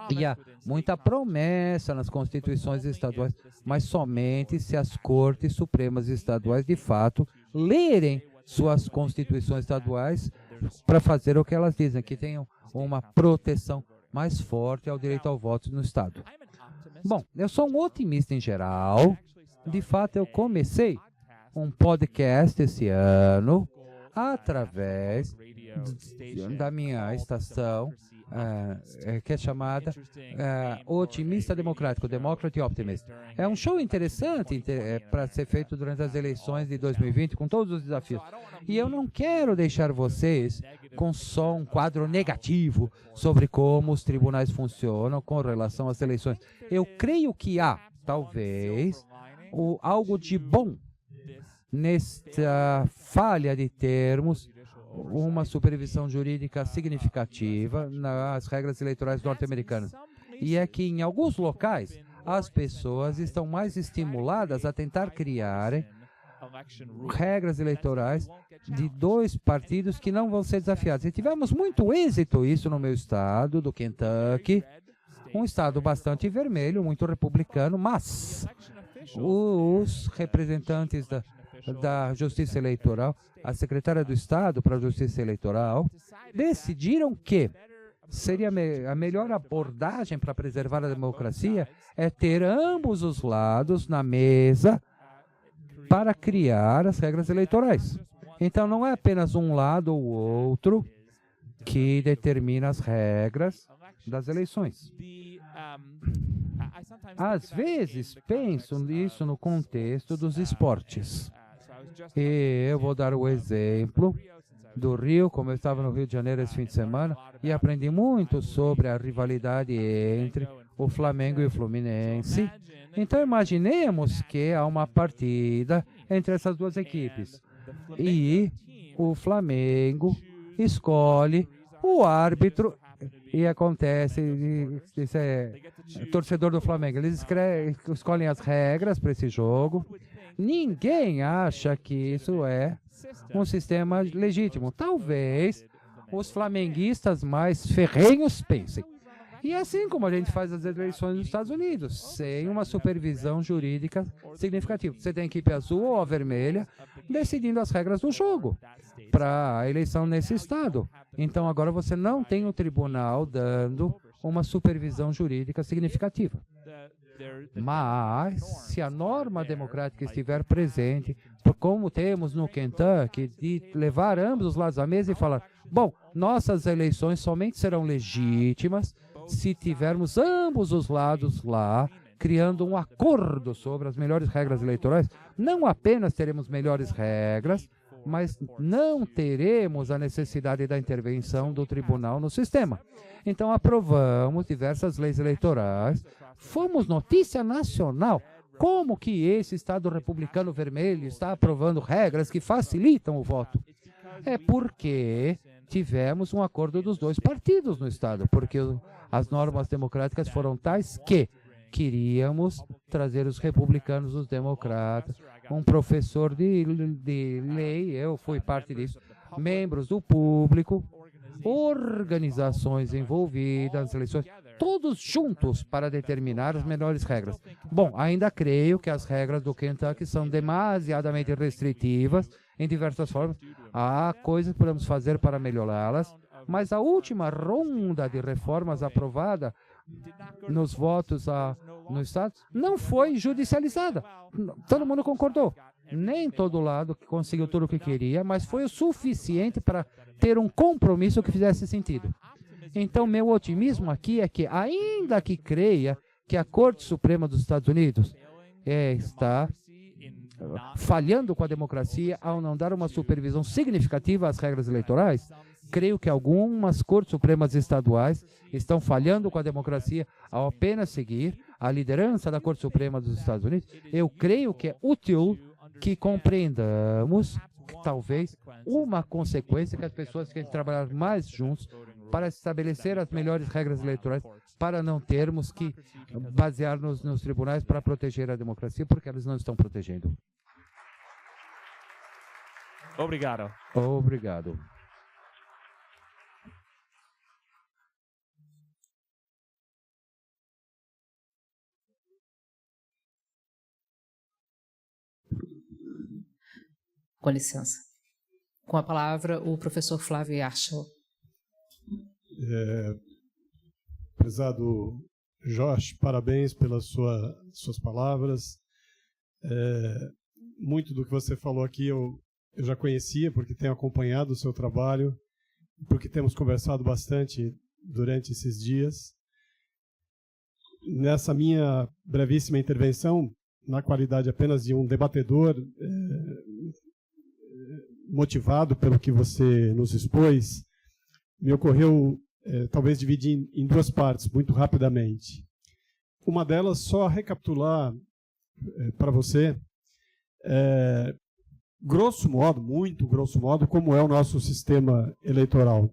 E há muita promessa nas constituições estaduais, mas somente se as Cortes Supremas estaduais, de fato, lerem suas constituições estaduais para fazer o que elas dizem, que tenham uma proteção mais forte ao direito ao voto no Estado. Bom, eu sou um otimista em geral. De fato, eu comecei um podcast esse ano através da minha estação, que é chamada Otimista Democrático, Democracy Optimist. É um show interessante para ser feito durante as eleições de 2020, com todos os desafios. E eu não quero deixar vocês com só um quadro negativo sobre como os tribunais funcionam com relação às eleições. Eu creio que há, talvez, algo de bom nesta falha de termos uma supervisão jurídica significativa nas regras eleitorais norte-americanas. E é que, em alguns locais, as pessoas estão mais estimuladas a tentar criarem regras eleitorais de dois partidos que não vão ser desafiados. E tivemos muito êxito isso no meu estado, do Kentucky, um estado bastante vermelho, muito republicano, mas os representantes da Justiça Eleitoral, a secretária do Estado para a Justiça Eleitoral, decidiram que seria a melhor abordagem para preservar a democracia é ter ambos os lados na mesa para criar as regras eleitorais. Então, não é apenas um lado ou outro que determina as regras das eleições. Às vezes, penso nisso no contexto dos esportes. E eu vou dar o exemplo do Rio, como eu estava no Rio de Janeiro esse fim de semana, e aprendi muito sobre a rivalidade entre o Flamengo e o Fluminense. Então, imaginemos que há uma partida entre essas duas equipes. E o Flamengo escolhe o árbitro, e acontece, isso é torcedor do Flamengo, eles escolhem as regras para esse jogo. Ninguém acha que isso é um sistema legítimo. Talvez os flamenguistas mais ferrenhos pensem. E é assim como a gente faz as eleições nos Estados Unidos, sem uma supervisão jurídica significativa. Você tem a equipe azul ou a vermelha decidindo as regras do jogo para a eleição nesse estado. Então agora você não tem o tribunal dando uma supervisão jurídica significativa. Mas, se a norma democrática estiver presente, como temos no Kentucky, de levar ambos os lados à mesa e falar, bom, nossas eleições somente serão legítimas se tivermos ambos os lados lá, criando um acordo sobre as melhores regras eleitorais, não apenas teremos melhores regras, mas não teremos a necessidade da intervenção do tribunal no sistema. Então, aprovamos diversas leis eleitorais, fomos notícia nacional. Como que esse Estado republicano vermelho está aprovando regras que facilitam o voto? É porque tivemos um acordo dos dois partidos no Estado, porque as normas democráticas foram tais que queríamos trazer os republicanos, os democratas, um professor de lei, eu fui parte disso, membros do público, organizações envolvidas nas eleições, todos juntos para determinar as melhores regras. Bom, ainda creio que as regras do Kentucky são demasiadamente restritivas em diversas formas. Há coisas que podemos fazer para melhorá-las, mas a última ronda de reformas aprovada nos votos no Estado não foi judicializada. Todo mundo concordou. Nem todo lado que conseguiu tudo o que queria, mas foi o suficiente para ter um compromisso que fizesse sentido. Então, meu otimismo aqui é que, ainda que creia que a Corte Suprema dos Estados Unidos está falhando com a democracia ao não dar uma supervisão significativa às regras eleitorais, creio que algumas Cortes Supremas estaduais estão falhando com a democracia ao apenas seguir a liderança da Corte Suprema dos Estados Unidos. Eu creio que é útil que compreendamos que talvez uma consequência que as pessoas tenham que trabalhar mais juntos para estabelecer as melhores regras eleitorais, para não termos que basear-nos nos tribunais para proteger a democracia, porque eles não estão protegendo. Obrigado. Obrigado. Com licença. Com a palavra, o professor Flávio Yarchel. Prezado Jorge, parabéns pelas suas palavras. Muito do que você falou aqui eu já conhecia, porque tenho acompanhado o seu trabalho, porque temos conversado bastante durante esses dias. Nessa minha brevíssima intervenção, na qualidade apenas de um debatedor motivado pelo que você nos expôs, me ocorreu talvez dividir em duas partes, muito rapidamente. Uma delas, só recapitular para você, grosso modo, muito grosso modo, como é o nosso sistema eleitoral.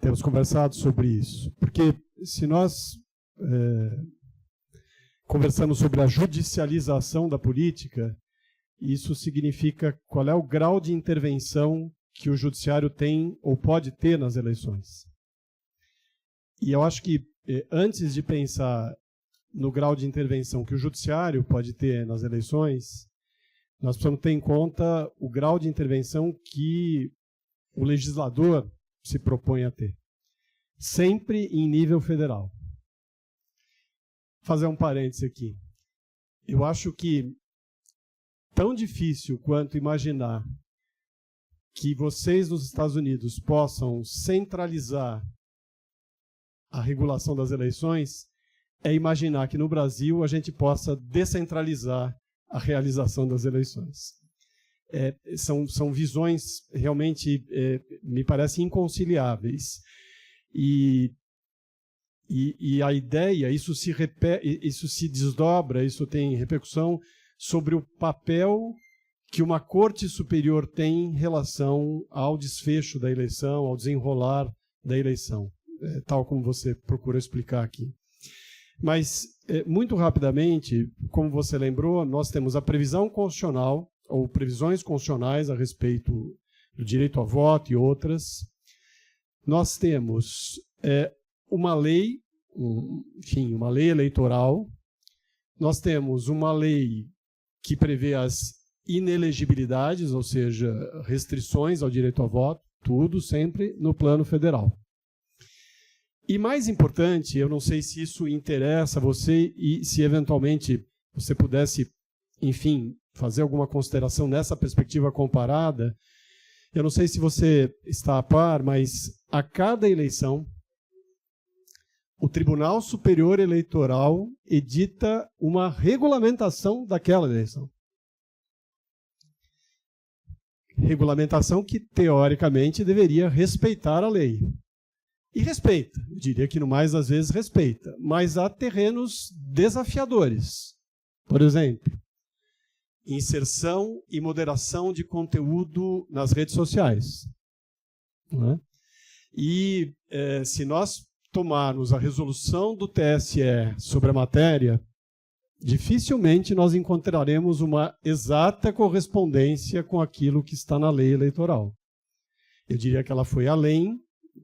Temos conversado sobre isso, porque se nós conversamos sobre a judicialização da política, isso significa qual é o grau de intervenção que o judiciário tem ou pode ter nas eleições. E eu acho que, antes de pensar no grau de intervenção que o judiciário pode ter nas eleições, nós precisamos ter em conta o grau de intervenção que o legislador se propõe a ter, sempre em nível federal. Vou fazer um parêntese aqui. Eu acho que tão difícil quanto imaginar que vocês nos Estados Unidos possam centralizar a regulação das eleições é imaginar que no Brasil a gente possa descentralizar a realização das eleições. São visões realmente, me parecem, inconciliáveis. E a ideia, isso se desdobra, isso tem repercussão sobre o papel que uma Corte Superior tem em relação ao desfecho da eleição, ao desenrolar da eleição, tal como você procurou explicar aqui. Mas, muito rapidamente, como você lembrou, nós temos a previsão constitucional, ou previsões constitucionais a respeito do direito a voto e outras. Nós temos uma lei, uma lei eleitoral. Nós temos uma lei que prevê as inelegibilidades, ou seja, restrições ao direito a voto, tudo sempre no plano federal. E mais importante, eu não sei se isso interessa a você e se eventualmente você pudesse, enfim, fazer alguma consideração nessa perspectiva comparada. Eu não sei se você está a par, mas a cada eleição, o Tribunal Superior Eleitoral edita uma regulamentação daquela eleição. Regulamentação que, teoricamente, deveria respeitar a lei. E respeita, eu diria que no mais das vezes respeita, mas há terrenos desafiadores. Por exemplo, inserção e moderação de conteúdo nas redes sociais. Não é? E se nós tomarmos a resolução do TSE sobre a matéria, dificilmente nós encontraremos uma exata correspondência com aquilo que está na lei eleitoral. Eu diria que ela foi além,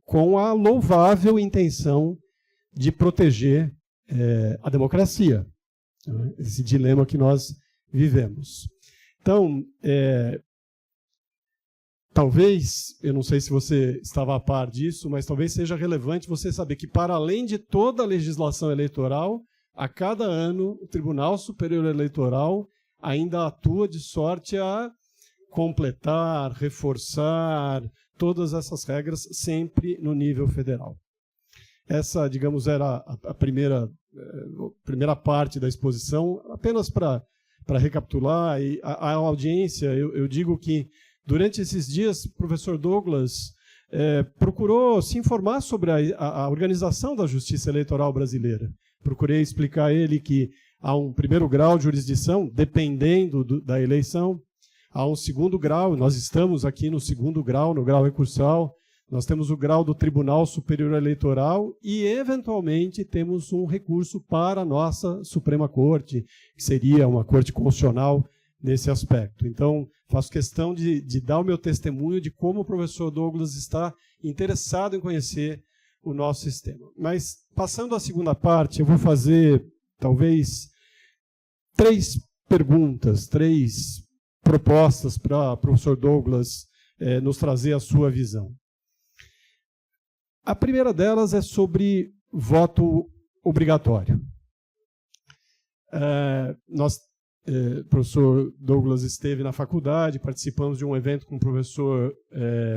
com a louvável intenção de proteger a democracia, né? Esse dilema que nós vivemos. Então, talvez, eu não sei se você estava a par disso, mas talvez seja relevante você saber que, para além de toda a legislação eleitoral, a cada ano, o Tribunal Superior Eleitoral ainda atua de sorte a completar, reforçar todas essas regras sempre no nível federal. Essa, digamos, era a primeira parte da exposição, apenas para recapitular. E a audiência, eu digo que durante esses dias o professor Douglas procurou se informar sobre a organização da justiça eleitoral brasileira. Procurei explicar a ele que há um primeiro grau de jurisdição, dependendo da eleição, há um segundo grau, nós estamos aqui no segundo grau, no grau recursal, nós temos o grau do Tribunal Superior Eleitoral e, eventualmente, temos um recurso para a nossa Suprema Corte, que seria uma corte constitucional nesse aspecto. Então, faço questão de dar o meu testemunho de como o professor Douglas está interessado em conhecer o nosso sistema. Mas, passando à segunda parte, eu vou fazer, talvez, 3 perguntas, 3 propostas para o professor Douglas nos trazer a sua visão. A primeira delas é sobre voto obrigatório. O professor Douglas esteve na faculdade, participamos de um evento com o professor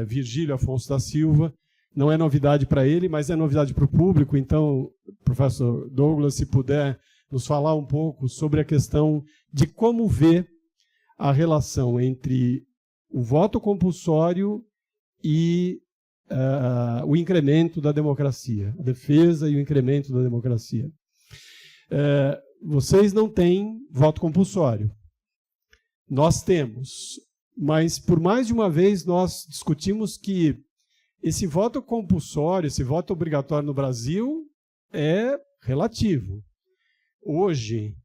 Virgílio Afonso da Silva. Não é novidade para ele, mas é novidade para o público. Então, professor Douglas, se puder nos falar um pouco sobre a questão de como vê a relação entre o voto compulsório e o incremento da democracia, a defesa e o incremento da democracia. Vocês não têm voto compulsório. Nós temos, mas por mais de uma vez nós discutimos que esse voto compulsório, esse voto obrigatório no Brasil é relativo. Hoje,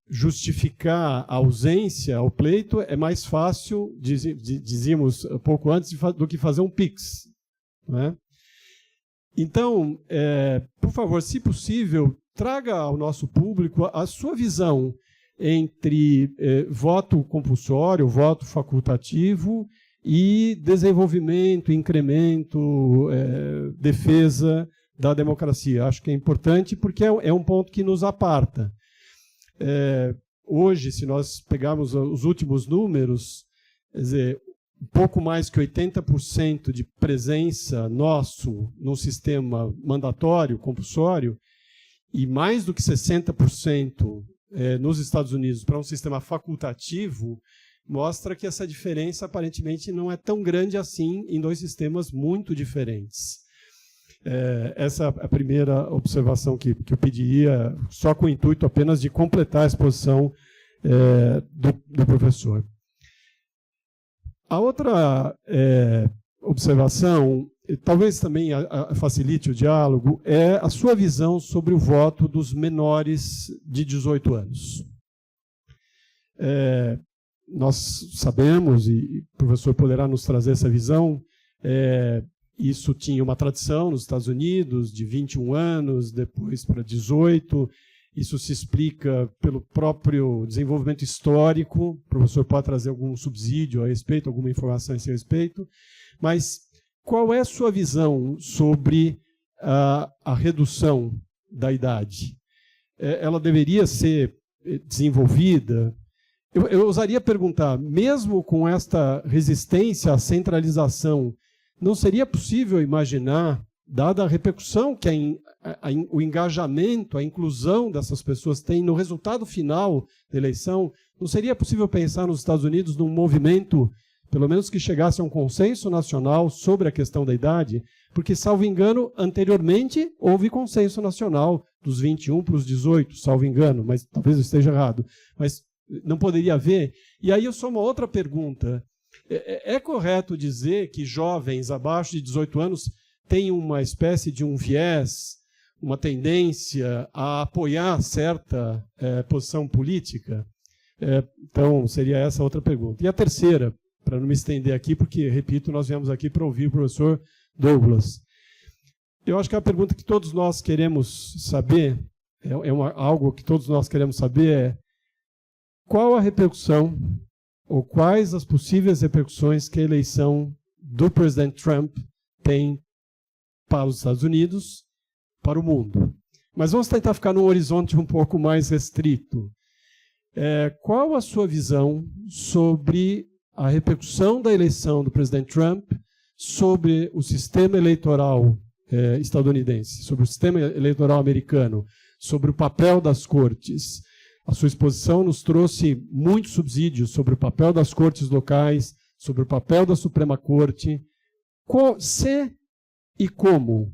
justificar a ausência ao pleito é mais fácil, dizíamos um pouco antes, do que fazer um PIX. Né? Então, por favor, se possível, traga ao nosso público a sua visão entre voto compulsório, voto facultativo e desenvolvimento, incremento, defesa da democracia. Acho que é importante porque é um ponto que nos aparta. Hoje, se nós pegarmos os últimos números, quer dizer, um pouco mais que 80% de presença nosso no sistema mandatório, compulsório, e mais do que 60% nos Estados Unidos para um sistema facultativo, mostra que essa diferença aparentemente não é tão grande assim em 2 sistemas muito diferentes. Essa é a primeira observação que eu pediria, só com o intuito apenas de completar a exposição do professor. A outra observação, talvez também facilite o diálogo, é a sua visão sobre o voto dos menores de 18 anos. Nós sabemos, e o professor poderá nos trazer essa visão, isso tinha uma tradição nos Estados Unidos, de 21 anos, depois para 18. Isso se explica pelo próprio desenvolvimento histórico. O professor pode trazer algum subsídio a respeito, alguma informação a esse respeito. Mas qual é a sua visão sobre a redução da idade? Ela deveria ser desenvolvida? Eu ousaria perguntar, mesmo com esta resistência à centralização, não seria possível imaginar, dada a repercussão que o engajamento, a inclusão dessas pessoas tem no resultado final da eleição, não seria possível pensar nos Estados Unidos num movimento, pelo menos que chegasse a um consenso nacional sobre a questão da idade? Porque, salvo engano, anteriormente houve consenso nacional dos 21 para os 18, salvo engano, mas talvez eu esteja errado. Mas não poderia haver? E aí eu sou uma outra pergunta. É correto dizer que jovens abaixo de 18 anos têm uma espécie de um viés, uma tendência a apoiar certa posição política? Então, seria essa outra pergunta. E a terceira, para não me estender aqui, porque, repito, nós viemos aqui para ouvir o professor Douglas. Eu acho que a pergunta que todos nós queremos saber, algo que todos nós queremos saber é qual a repercussão ou quais as possíveis repercussões que a eleição do presidente Trump tem para os Estados Unidos, para o mundo. Mas vamos tentar ficar num horizonte um pouco mais restrito. Qual a sua visão sobre a repercussão da eleição do presidente Trump sobre o sistema eleitoral estadunidense, sobre o sistema eleitoral americano, sobre o papel das cortes? A sua exposição nos trouxe muitos subsídios sobre o papel das cortes locais, sobre o papel da Suprema Corte. Se e como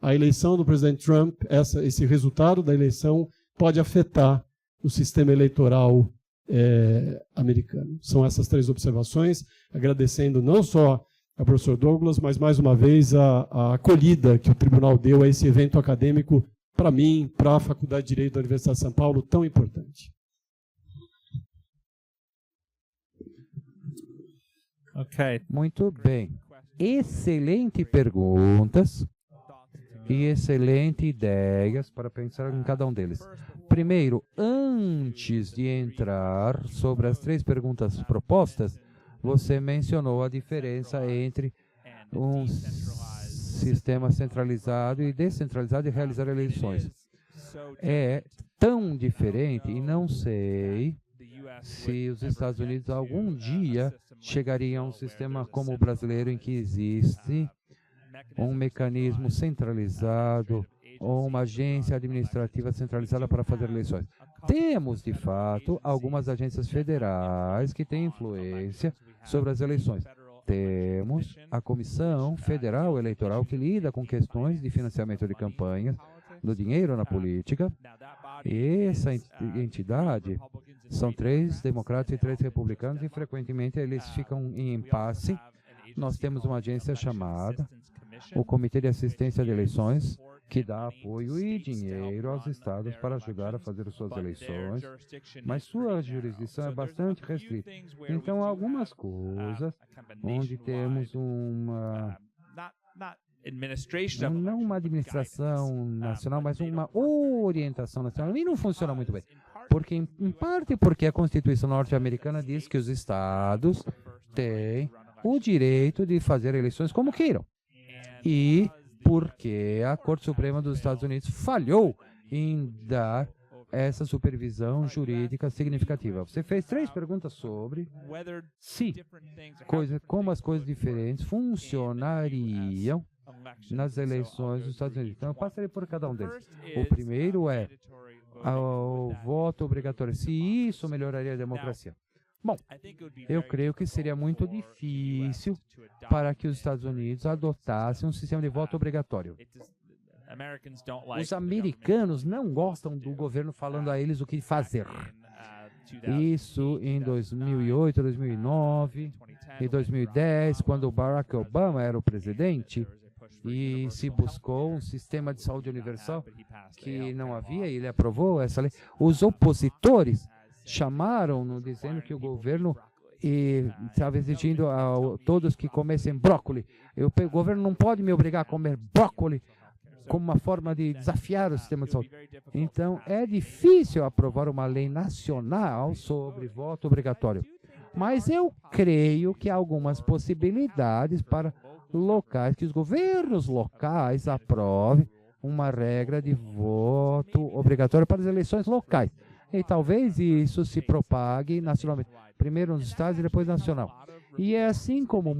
a eleição do presidente Trump, esse resultado da eleição, pode afetar o sistema eleitoral americano. São essas 3 observações, agradecendo não só ao professor Douglas, mas mais uma vez a acolhida que o tribunal deu a esse evento acadêmico, para mim, para a Faculdade de Direito da Universidade de São Paulo, tão importante. Ok. Muito bem. Excelente perguntas e excelentes ideias para pensar em cada um deles. Primeiro, antes de entrar sobre as 3 perguntas propostas, você mencionou a diferença entre um sistema centralizado e descentralizado de realizar eleições. É tão diferente e não sei se os Estados Unidos algum dia chegariam a um sistema como o brasileiro, em que existe um mecanismo centralizado ou uma agência administrativa centralizada para fazer eleições. Temos, de fato, algumas agências federais que têm influência sobre as eleições. Temos a Comissão Federal Eleitoral, que lida com questões de financiamento de campanhas, do dinheiro na política. E essa entidade são 3 democratas e 3 republicanos, e frequentemente eles ficam em impasse. Nós temos uma agência chamada o Comitê de Assistência de Eleições, que dá apoio e dinheiro aos estados para ajudar a fazer as suas eleições, mas sua jurisdição é bastante restrita. Então, há algumas coisas onde temos não uma administração nacional, mas uma orientação nacional, e não funciona muito bem. Porque, em parte porque a Constituição norte-americana diz que os estados têm o direito de fazer eleições como queiram. E porque a Corte Suprema dos Estados Unidos falhou em dar essa supervisão jurídica significativa. Você fez 3 perguntas sobre como as coisas diferentes funcionariam nas eleições dos Estados Unidos. Então, eu passarei por cada um deles. O primeiro é o voto obrigatório. Se isso melhoraria a democracia. Bom, eu creio que seria muito difícil para que os Estados Unidos adotassem um sistema de voto obrigatório. Os americanos não gostam do governo falando a eles o que fazer. Isso em 2008, 2009 e 2010, quando o Barack Obama era o presidente, e se buscou um sistema de saúde universal que não havia, e ele aprovou essa lei. Os opositores chamaram-no dizendo que o governo estava exigindo a todos que comessem brócolis. O governo não pode me obrigar a comer brócolis como uma forma de desafiar o sistema de saúde. Então, é difícil aprovar uma lei nacional sobre voto obrigatório. Mas eu creio que há algumas possibilidades para locais, que os governos locais aprovem uma regra de voto obrigatório para as eleições locais. E talvez isso se propague nacionalmente. Primeiro nos estados e depois nacional. E é assim como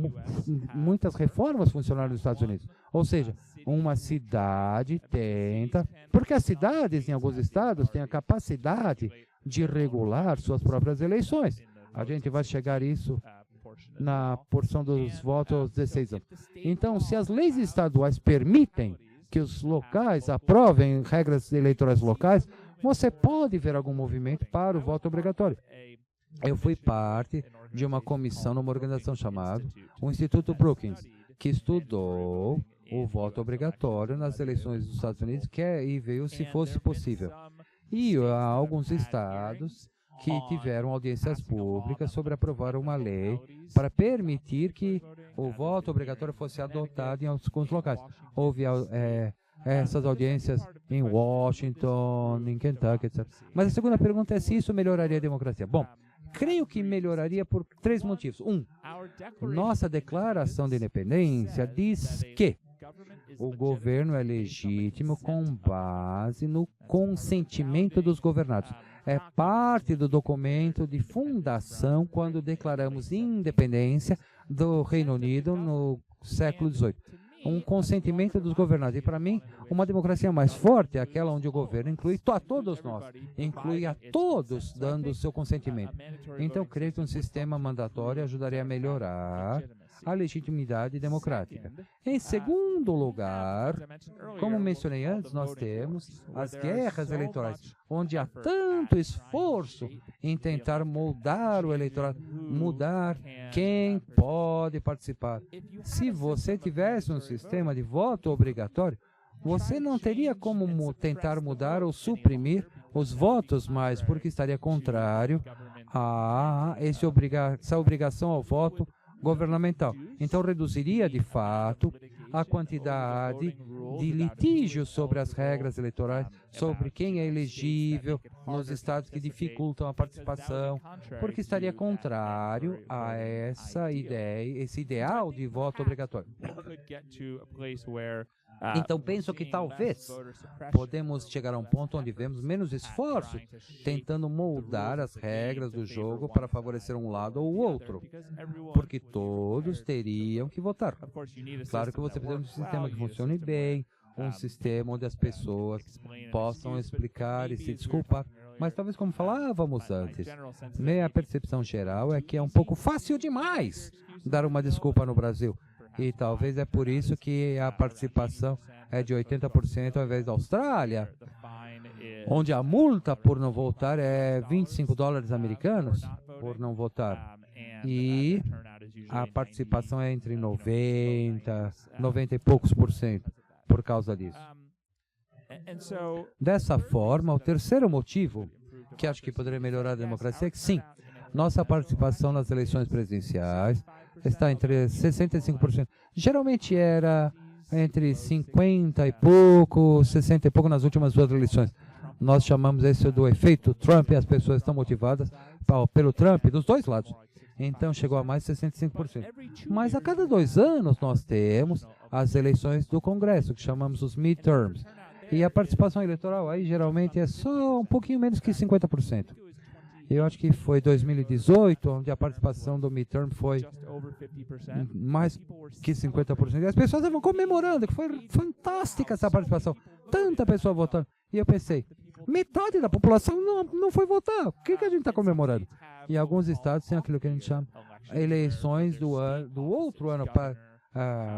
muitas reformas funcionaram nos Estados Unidos. Ou seja, uma cidade tenta... Porque as cidades, em alguns estados, têm a capacidade de regular suas próprias eleições. A gente vai chegar a isso na porção dos votos aos 16 anos. Então, se as leis estaduais permitem que os locais aprovem regras eleitorais locais, você pode ver algum movimento para o voto obrigatório. Eu fui parte de uma comissão numa organização chamada o Instituto Brookings, que estudou o voto obrigatório nas eleições dos Estados Unidos e veio se fosse possível. E há alguns estados que tiveram audiências públicas sobre aprovar uma lei para permitir que o voto obrigatório fosse adotado em alguns locais. Houve essas audiências em Washington, em Kentucky, etc. Mas a segunda pergunta é se isso melhoraria a democracia. Bom, creio que melhoraria por 3 motivos. Nossa declaração de independência diz que o governo é legítimo com base no consentimento dos governados. é parte do documento de fundação quando declaramos independência do Reino Unido no século XVIII. Um consentimento dos governantes. E, para mim, uma democracia mais forte é aquela onde o governo inclui a todos nós, inclui a todos dando o seu consentimento. Então, creio que um sistema mandatório ajudaria a melhorar a legitimidade democrática. Em segundo lugar, como mencionei antes, nós temos as guerras eleitorais, onde há tanto esforço em tentar mudar o eleitorado, mudar quem pode participar. Se você tivesse um sistema de voto obrigatório, você não teria como tentar mudar ou suprimir os votos mais, porque estaria contrário a essa obrigação ao voto governamental. Então, reduziria, de fato, a quantidade de litígios sobre as regras eleitorais, sobre quem é elegível nos estados que dificultam a participação, porque estaria contrário a essa ideia, esse ideal de voto obrigatório. Então, penso que talvez podemos chegar a um ponto onde vemos menos esforço tentando moldar as regras do jogo para favorecer um lado ou o outro, porque todos teriam que votar. Claro que você precisa de um sistema que funcione bem, um sistema onde as pessoas possam explicar e se desculpar. Mas talvez, como falávamos antes, minha percepção geral é que é um pouco fácil demais dar uma desculpa no Brasil. E talvez é por isso que a participação é de 80% ao invés da Austrália, onde a multa por não votar é $25 americanos por não votar. E a participação é entre 90 e poucos % por causa disso. Dessa forma, o terceiro motivo que acho que poderia melhorar a democracia é que, sim, nossa participação nas eleições presidenciais está entre 65%. Geralmente era entre 50 e pouco, 60 e pouco nas últimas duas eleições. Nós chamamos isso do efeito Trump e as pessoas estão motivadas pelo Trump dos dois lados. Então chegou a mais de 65%. Mas a cada 2 anos nós temos as eleições do Congresso, que chamamos os midterms. E a participação eleitoral aí geralmente é só um pouquinho menos que 50%. Eu acho que foi 2018, onde a participação do midterm foi mais que 50%. E as pessoas estavam comemorando, que foi fantástica essa participação. Tanta pessoa votando. E eu pensei, metade da população não foi votar. O que a gente está comemorando? E alguns estados têm aquilo que a gente chama eleições do outro ano para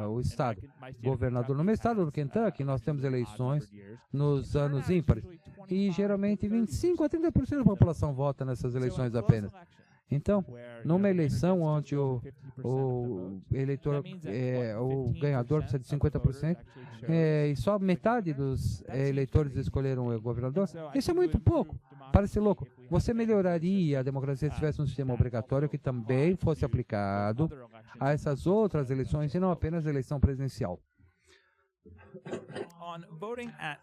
o estado. Governador. No meu estado do Kentucky, nós temos eleições nos anos ímpares. E geralmente 25 a 30% da população vota nessas eleições apenas. Então, numa eleição onde o eleitor, o ganhador precisa de 50%, e só metade dos eleitores escolheram o governador, isso é muito pouco. Parece louco. Você melhoraria a democracia se tivesse um sistema obrigatório que também fosse aplicado a essas outras eleições e não apenas a eleição presidencial.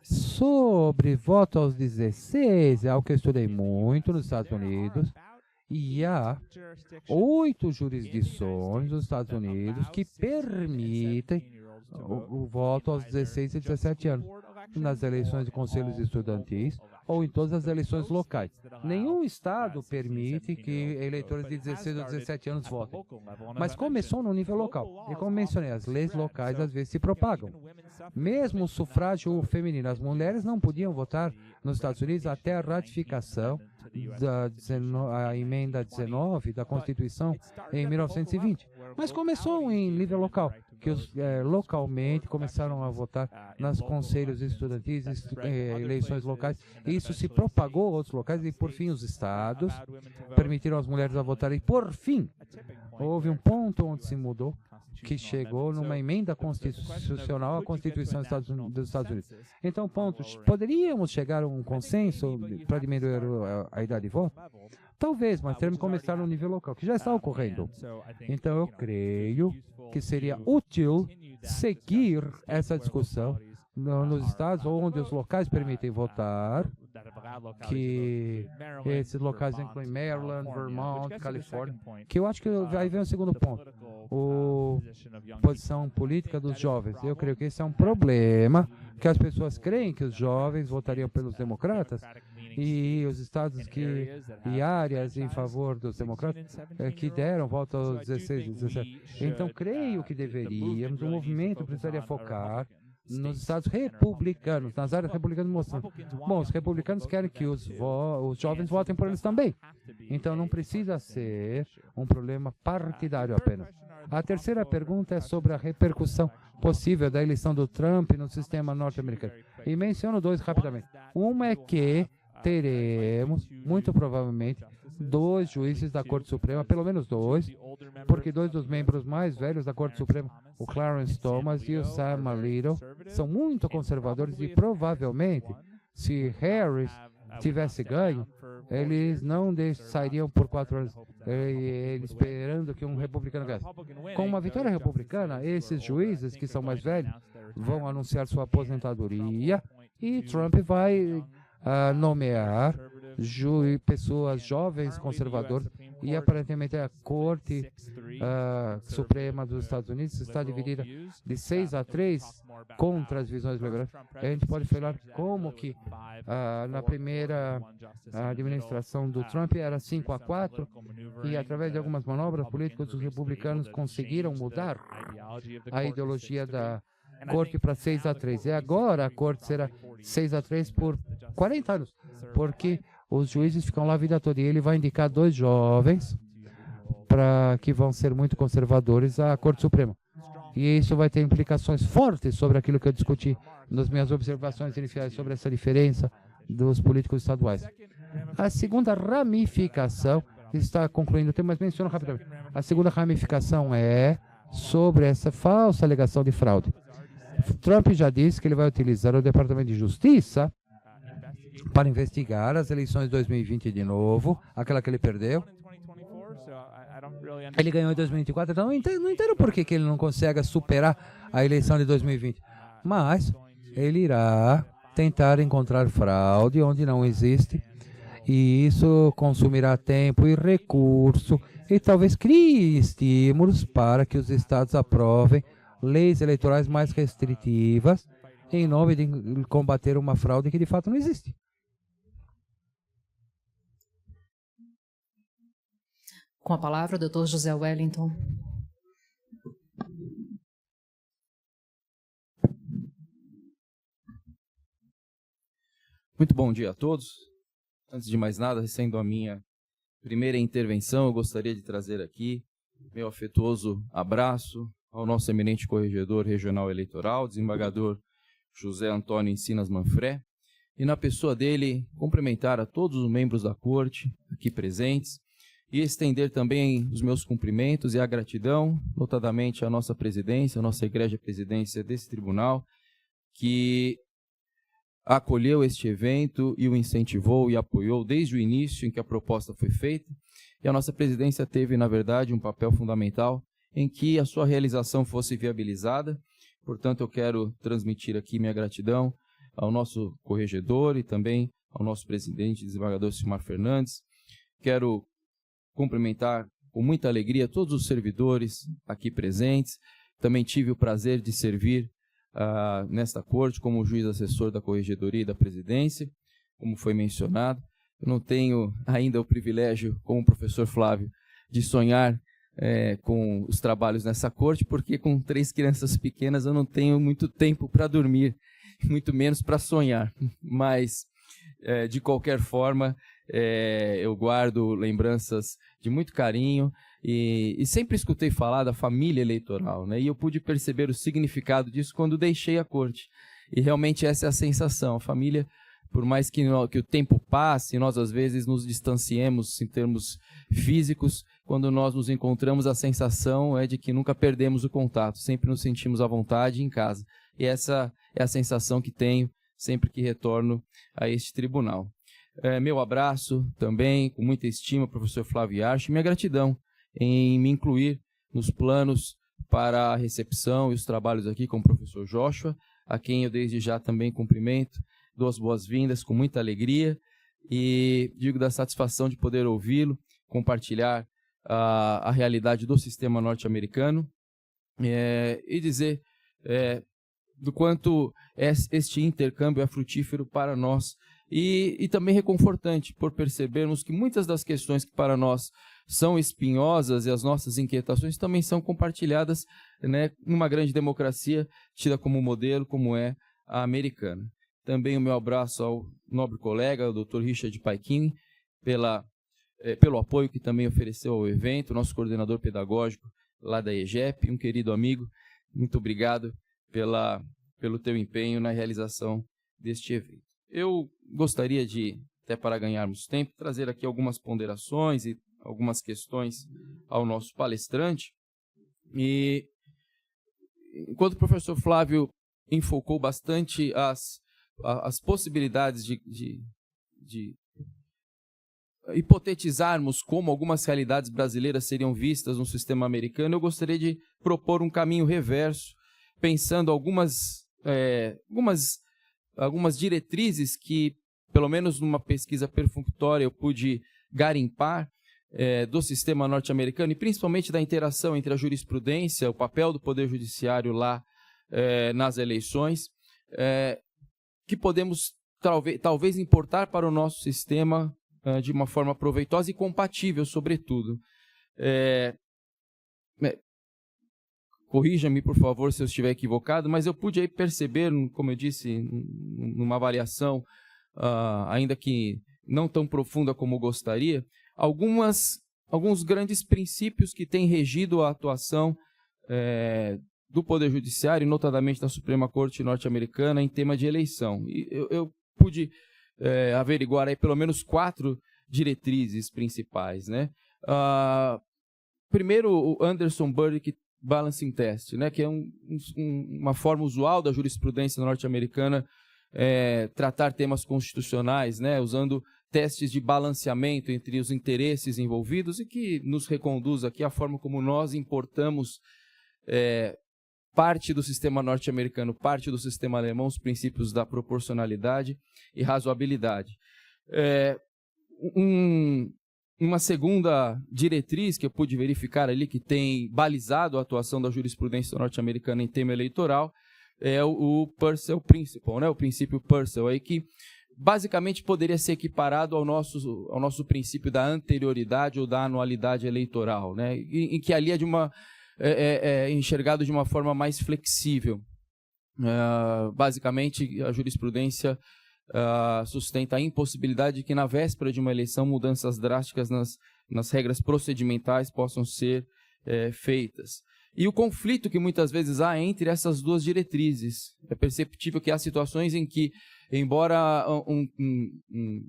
Sobre voto aos 16, é algo que eu estudei muito nos Estados Unidos. E há 8 jurisdições nos Estados Unidos que permitem o voto aos 16 e 17 anos, nas eleições de conselhos estudantis ou em todas as eleições locais. Nenhum estado permite que eleitores de 16 ou 17 anos votem. Mas começou no nível local. E como mencionei, as leis locais às vezes se propagam. Mesmo o sufrágio feminino, as mulheres não podiam votar nos Estados Unidos até a ratificação da emenda 19 da Constituição em 1920. Mas começou em nível local, que localmente começaram a votar nas conselhos estudantis, eleições locais. Isso se propagou a outros locais e, por fim, os estados permitiram às mulheres a votarem. Por fim, houve um ponto onde se mudou, que chegou numa emenda constitucional à Constituição dos Estados Unidos. Então, poderíamos chegar a um consenso para diminuir a idade de voto? Talvez, mas teremos que começar no nível local, que já está ocorrendo. Então, eu creio que seria útil seguir essa discussão nos estados onde os locais permitem votar, que esses locais incluem Maryland, Vermont, Califórnia, que eu acho que aí vem o segundo ponto, a posição política dos jovens. Eu creio que esse é um problema, que as pessoas creem que os jovens votariam pelos democratas, e os estados e áreas em favor dos democratas que deram volta aos 16 e 17. Então, creio que deveríamos, o movimento precisaria focar nos estados republicanos, nas áreas republicanas, mostrando. Bom, os republicanos querem que os jovens votem por eles também. Então, não precisa ser um problema partidário apenas. A terceira pergunta é sobre a repercussão possível da eleição do Trump no sistema norte-americano. E menciono dois rapidamente. Uma é que teremos, muito provavelmente, 2 juízes da Corte Suprema, pelo menos 2, porque 2 dos membros mais velhos da Corte Suprema, o Clarence Thomas e o Sam Alito, são muito conservadores e provavelmente, se Harris tivesse ganho, eles não sairiam por 4 anos, esperando que um republicano ganhasse. Com uma vitória republicana, esses juízes, que são mais velhos, vão anunciar sua aposentadoria e Trump vai nomear pessoas jovens conservadoras e aparentemente a Corte Suprema dos Estados Unidos está dividida de 6-3 contra as visões liberais. A gente pode falar como que na primeira administração do Trump era 5-4 e através de algumas manobras políticas os republicanos conseguiram mudar a ideologia da Corte para 6-3. E agora a Corte será 6-3 por 40 anos, porque os juízes ficam lá a vida toda e ele vai indicar 2 jovens que vão ser muito conservadores à Corte Suprema. E isso vai ter implicações fortes sobre aquilo que eu discuti nas minhas observações iniciais sobre essa diferença dos políticos estaduais. A segunda ramificação, está concluindo o tema, mas menciono rapidamente. A segunda ramificação é sobre essa falsa alegação de fraude. Trump já disse que ele vai utilizar o Departamento de Justiça para investigar as eleições de 2020 de novo, aquela que ele perdeu. Ele ganhou em 2024, então não entendo por que ele não consegue superar a eleição de 2020. Mas ele irá tentar encontrar fraude onde não existe, e isso consumirá tempo e recurso, e talvez crie estímulos para que os estados aprovem leis eleitorais mais restritivas em nome de combater uma fraude que de fato não existe. Com a palavra, o Dr. José Wellington. Muito bom dia a todos. Antes de mais nada, sendo a minha primeira intervenção, eu gostaria de trazer aqui meu afetuoso abraço ao nosso eminente corregedor regional eleitoral, desembargador José Antônio Encinas Manfré, e na pessoa dele, cumprimentar a todos os membros da Corte aqui presentes e estender também os meus cumprimentos e a gratidão, notadamente à nossa presidência, à nossa egrégia presidência desse tribunal, que acolheu este evento e o incentivou e apoiou desde o início em que a proposta foi feita. E a nossa presidência teve, na verdade, um papel fundamental em que a sua realização fosse viabilizada. Portanto, eu quero transmitir aqui minha gratidão ao nosso corregedor e também ao nosso presidente, desembargador Silmar Fernandes. Quero cumprimentar com muita alegria todos os servidores aqui presentes. Também tive o prazer de servir nesta corte como juiz assessor da corregedoria e da presidência, como foi mencionado. Eu não tenho ainda o privilégio, como o professor Flávio, de sonhar com os trabalhos nessa corte, porque com 3 crianças pequenas eu não tenho muito tempo para dormir, muito menos para sonhar. Mas, de qualquer forma, eu guardo lembranças de muito carinho e sempre escutei falar da família eleitoral, né? E eu pude perceber o significado disso quando deixei a corte. E realmente essa é a sensação. A família, por mais que o tempo passe, nós às vezes nos distanciemos em termos físicos, quando nós nos encontramos, a sensação é de que nunca perdemos o contato, sempre nos sentimos à vontade em casa. E essa é a sensação que tenho sempre que retorno a este tribunal. Meu abraço também, com muita estima, professor Flávio Arche, minha gratidão em me incluir nos planos para a recepção e os trabalhos aqui com o professor Joshua, a quem eu desde já também cumprimento, dou as boas-vindas com muita alegria e digo da satisfação de poder ouvi-lo, compartilhar a realidade do sistema norte-americano e dizer do quanto este intercâmbio é frutífero para nós e também reconfortante por percebermos que muitas das questões que para nós são espinhosas e as nossas inquietações também são compartilhadas, né, numa grande democracia tida como modelo, como é a americana. Também o meu abraço ao nobre colega, o Dr. Richard Paikin, pelo apoio que também ofereceu ao evento, nosso coordenador pedagógico lá da EGEP, um querido amigo. Muito obrigado pelo teu empenho na realização deste evento. Eu gostaria de, até para ganharmos tempo, trazer aqui algumas ponderações e algumas questões ao nosso palestrante. E enquanto o professor Flávio enfocou bastante as possibilidades de hipotetizarmos como algumas realidades brasileiras seriam vistas no sistema americano, eu gostaria de propor um caminho reverso, pensando algumas diretrizes que, pelo menos numa pesquisa perfunctória, eu pude garimpar do sistema norte-americano, e principalmente da interação entre a jurisprudência, o papel do Poder Judiciário lá nas eleições, que podemos talvez importar para o nosso sistema de uma forma proveitosa e compatível, sobretudo. Corrija-me, por favor, se eu estiver equivocado, mas eu pude aí perceber, como eu disse, numa avaliação, ainda que não tão profunda como gostaria, alguns grandes princípios que têm regido a atuação do Poder Judiciário, notadamente da Suprema Corte norte-americana, em tema de eleição. E eu pude averiguar aí pelo menos 4 diretrizes principais, né? Primeiro, o Anderson-Burdick Balancing Test, né, que é uma forma usual da jurisprudência norte-americana tratar temas constitucionais, né, usando testes de balanceamento entre os interesses envolvidos, e que nos reconduz aqui à forma como nós importamos parte do sistema norte-americano, parte do sistema alemão, os princípios da proporcionalidade e razoabilidade. Uma segunda diretriz que eu pude verificar ali, que tem balizado a atuação da jurisprudência norte-americana em tema eleitoral, é o Purcell Principle, né? O princípio Purcell, aí, que basicamente poderia ser equiparado ao nosso princípio da anterioridade ou da anualidade eleitoral, né? Em que ali é enxergado de uma forma mais flexível. Basicamente, a jurisprudência sustenta a impossibilidade de que, na véspera de uma eleição, mudanças drásticas nas regras procedimentais possam ser feitas. E o conflito que muitas vezes há entre essas duas diretrizes. É perceptível que há situações em que, embora um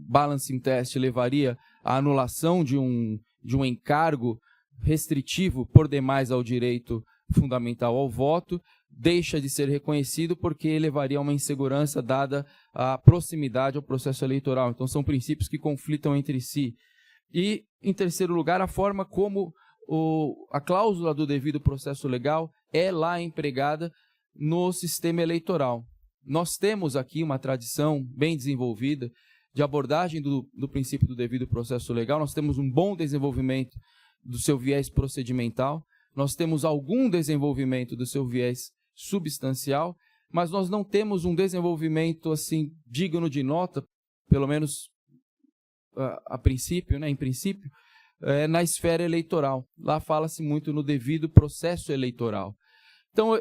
balancing test levaria à anulação de um encargo restritivo por demais ao direito fundamental ao voto, deixa de ser reconhecido porque levaria a uma insegurança dada a proximidade ao processo eleitoral. Então, são princípios que conflitam entre si. E, em terceiro lugar, a forma como a cláusula do devido processo legal é lá empregada no sistema eleitoral. Nós temos aqui uma tradição bem desenvolvida de abordagem do princípio do devido processo legal. Nós temos um bom desenvolvimento do seu viés procedimental, nós temos algum desenvolvimento do seu viés substancial, mas nós não temos um desenvolvimento assim digno de nota, pelo menos a princípio, né, em princípio, na esfera eleitoral. Lá fala-se muito no devido processo eleitoral. Então,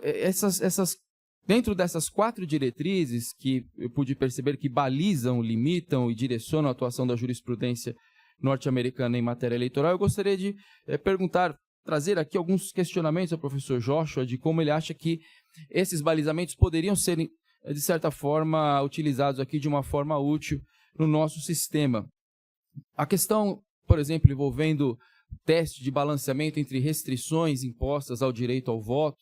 dentro dessas 4 diretrizes que eu pude perceber que balizam, limitam e direcionam a atuação da jurisprudência norte-americana em matéria eleitoral, eu gostaria de trazer aqui alguns questionamentos ao professor Joshua de como ele acha que esses balizamentos poderiam ser, de certa forma, utilizados aqui de uma forma útil no nosso sistema. A questão, por exemplo, envolvendo teste de balanceamento entre restrições impostas ao direito ao voto,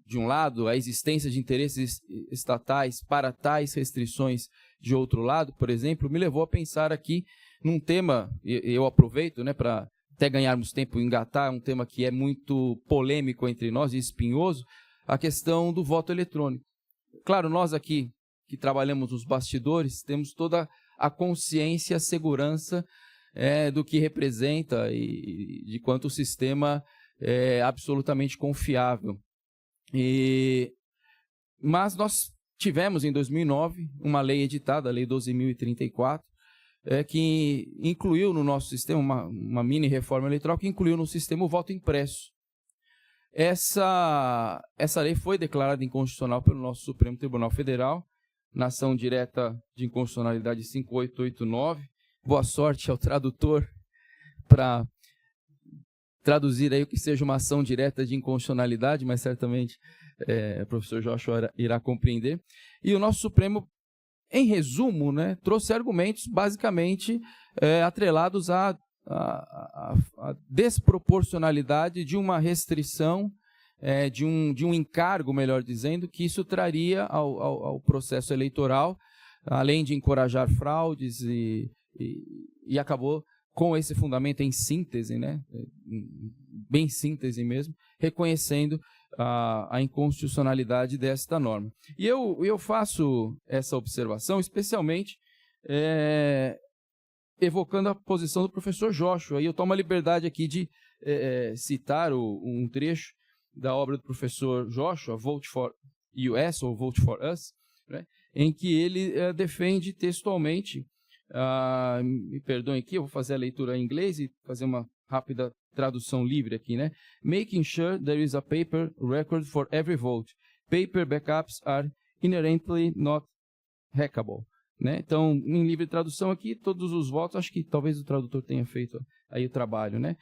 de um lado, a existência de interesses estatais para tais restrições de outro lado, por exemplo, me levou a pensar aqui num tema, eu aproveito, né, para até ganharmos tempo engatar, um tema que é muito polêmico entre nós e espinhoso, a questão do voto eletrônico. Claro, nós aqui que trabalhamos nos bastidores temos toda a consciência, a segurança do que representa e de quanto o sistema é absolutamente confiável. Mas nós tivemos, em 2009, uma lei editada, a Lei 12.034, que incluiu no nosso sistema, uma mini reforma eleitoral, que incluiu no sistema o voto impresso. Essa lei foi declarada inconstitucional pelo nosso Supremo Tribunal Federal, na ação direta de inconstitucionalidade 5889. Boa sorte ao tradutor para traduzir aí o que seja uma ação direta de inconstitucionalidade, mas certamente o professor Joshua irá compreender. E o nosso Supremo, em resumo, né, trouxe argumentos basicamente atrelados à desproporcionalidade de uma restrição, de um encargo, melhor dizendo, que isso traria ao processo eleitoral, além de encorajar fraudes, e acabou com esse fundamento em síntese, né, bem síntese mesmo, reconhecendo a inconstitucionalidade desta norma. E eu faço essa observação especialmente evocando a posição do professor Joshua, e eu tomo a liberdade aqui de citar um trecho da obra do professor Joshua, Vote for US, ou Vote for Us, né, em que ele defende textualmente, me perdoem aqui, eu vou fazer a leitura em inglês e fazer uma rápida tradução livre aqui, né? Making sure there is a paper record for every vote. Paper backups are inherently not hackable. Né? Então, em livre tradução aqui, todos os votos, acho que talvez o tradutor tenha feito aí o trabalho, né?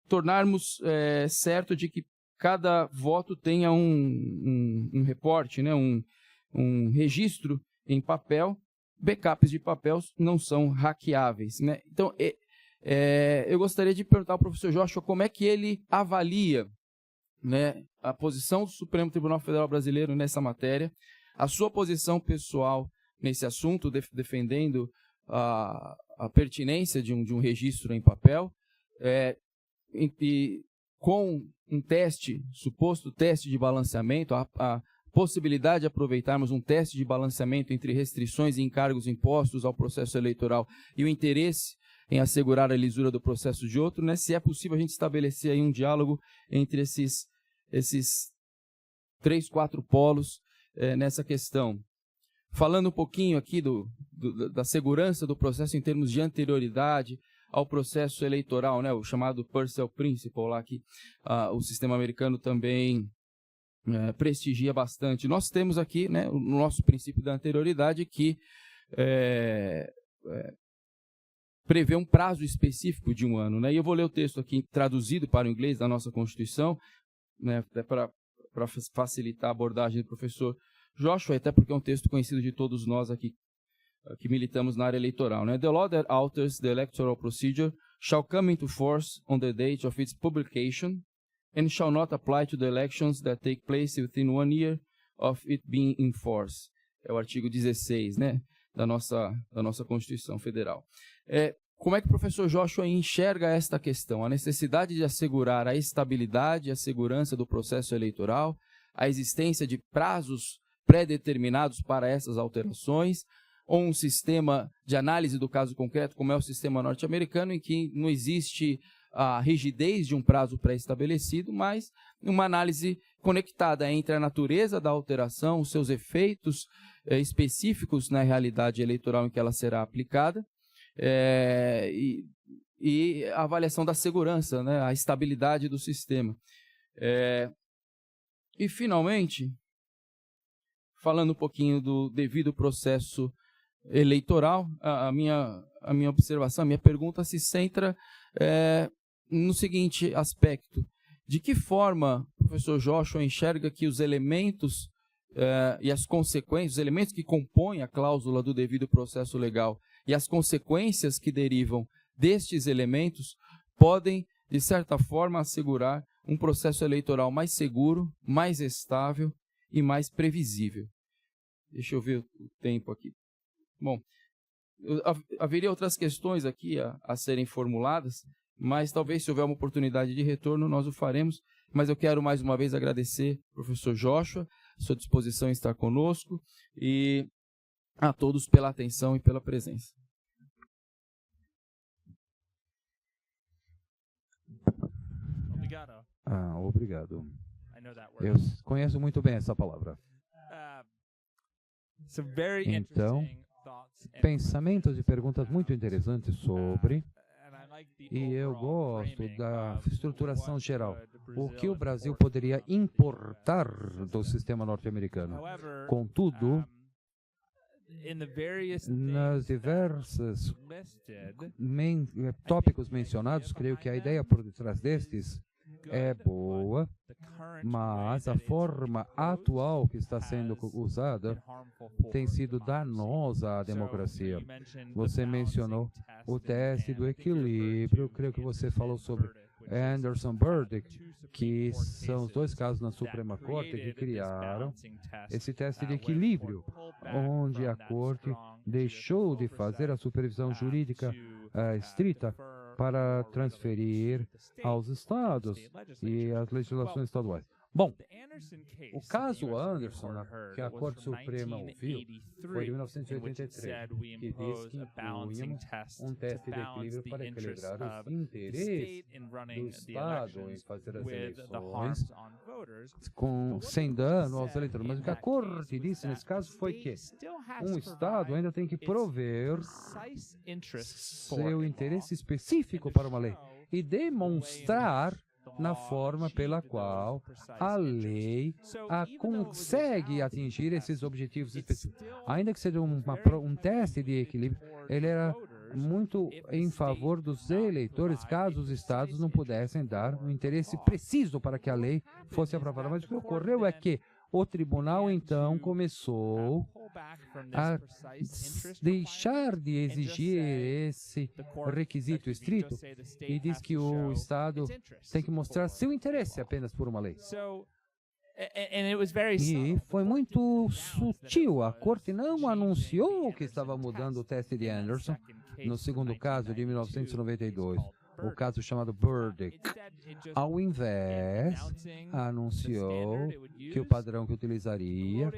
Tornarmos certo de que cada voto tenha um reporte, né? um registro em papel. Backups de papel não são hackeáveis, né? Então, eu gostaria de perguntar ao professor Joshua como é que ele avalia, né, a posição do Supremo Tribunal Federal Brasileiro nessa matéria, a sua posição pessoal nesse assunto, defendendo a pertinência de um registro em papel, e com um suposto teste de balanceamento, a possibilidade de aproveitarmos um teste de balanceamento entre restrições e encargos impostos ao processo eleitoral e o interesse em assegurar a lisura do processo de outro, né? Se é possível a gente estabelecer aí um diálogo entre esses 3, 4 polos nessa questão. Falando um pouquinho aqui da segurança do processo em termos de anterioridade ao processo eleitoral, né? O chamado Purcell Principle, lá que o sistema americano também prestigia bastante. Nós temos aqui, né, o nosso princípio da anterioridade que prevê um prazo específico de 1 ano. Né? E eu vou ler o texto aqui traduzido para o inglês da nossa Constituição, né, para facilitar a abordagem do professor Joshua, até porque é um texto conhecido de todos nós aqui que militamos na área eleitoral. Né? The law that alters the electoral procedure shall come into force on the date of its publication and shall not apply to the elections that take place within 1 year of it being in force. É o artigo 16, né, da nossa Constituição Federal. Como é que o professor Joshua enxerga esta questão? A necessidade de assegurar a estabilidade e a segurança do processo eleitoral, a existência de prazos pré-determinados para essas alterações, ou um sistema de análise do caso concreto, como é o sistema norte-americano, em que não existe a rigidez de um prazo pré-estabelecido, mas uma análise conectada entre a natureza da alteração, os seus efeitos específicos na realidade eleitoral em que ela será aplicada, e a avaliação da segurança, né, a estabilidade do sistema. E, finalmente, falando um pouquinho do devido processo eleitoral, a minha observação, a minha pergunta se centra no seguinte aspecto: de que forma o professor Joshua enxerga que os elementos e as consequências, os elementos que compõem a cláusula do devido processo legal e as consequências que derivam destes elementos podem, de certa forma, assegurar um processo eleitoral mais seguro, mais estável e mais previsível. Deixa eu ver o tempo aqui. Bom, haveria outras questões aqui a serem formuladas, mas talvez, se houver uma oportunidade de retorno, nós o faremos. Mas eu quero mais uma vez agradecer ao professor Joshua, a sua disposição em estar conosco, e a todos pela atenção e pela presença. Obrigado. Eu conheço muito bem essa palavra. Então, pensamentos e perguntas muito interessantes sobre, e eu gosto da estruturação geral. O que o Brasil poderia importar do sistema norte-americano? Contudo, nas diversas tópicos mencionados, creio que a ideia por detrás destes é boa, mas a forma atual que está sendo usada tem sido danosa à democracia. Você mencionou o teste do equilíbrio, creio que você falou sobre Anderson Burdick, que são os dois casos na Suprema Corte que criaram esse teste de equilíbrio, onde a Corte deixou de fazer a supervisão jurídica estrita para transferir aos estados e às legislações estaduais. Bom, o caso Anderson, que a Corte Suprema ouviu, foi de 1983, que diz que impunhamos um teste de equilíbrio para equilibrar os interesses do Estado em fazer as eleições sem dano aos eleitores. Mas o que a Corte disse nesse caso foi que um Estado ainda tem que prover seu interesse específico para uma lei e demonstrar na forma pela qual a lei consegue atingir esses objetivos específicos. Ainda que seja um teste de equilíbrio, ele era muito em favor dos eleitores, caso os estados não pudessem dar um interesse preciso para que a lei fosse aprovada. Mas o que ocorreu é que o tribunal, então, começou a deixar de exigir esse requisito estrito e diz que o Estado tem que mostrar seu interesse apenas por uma lei. E foi muito sutil. A Corte não anunciou que estava mudando o teste de Anderson no segundo caso de 1992. O caso chamado Burdick. Ao invés, anunciou que o padrão que utilizaria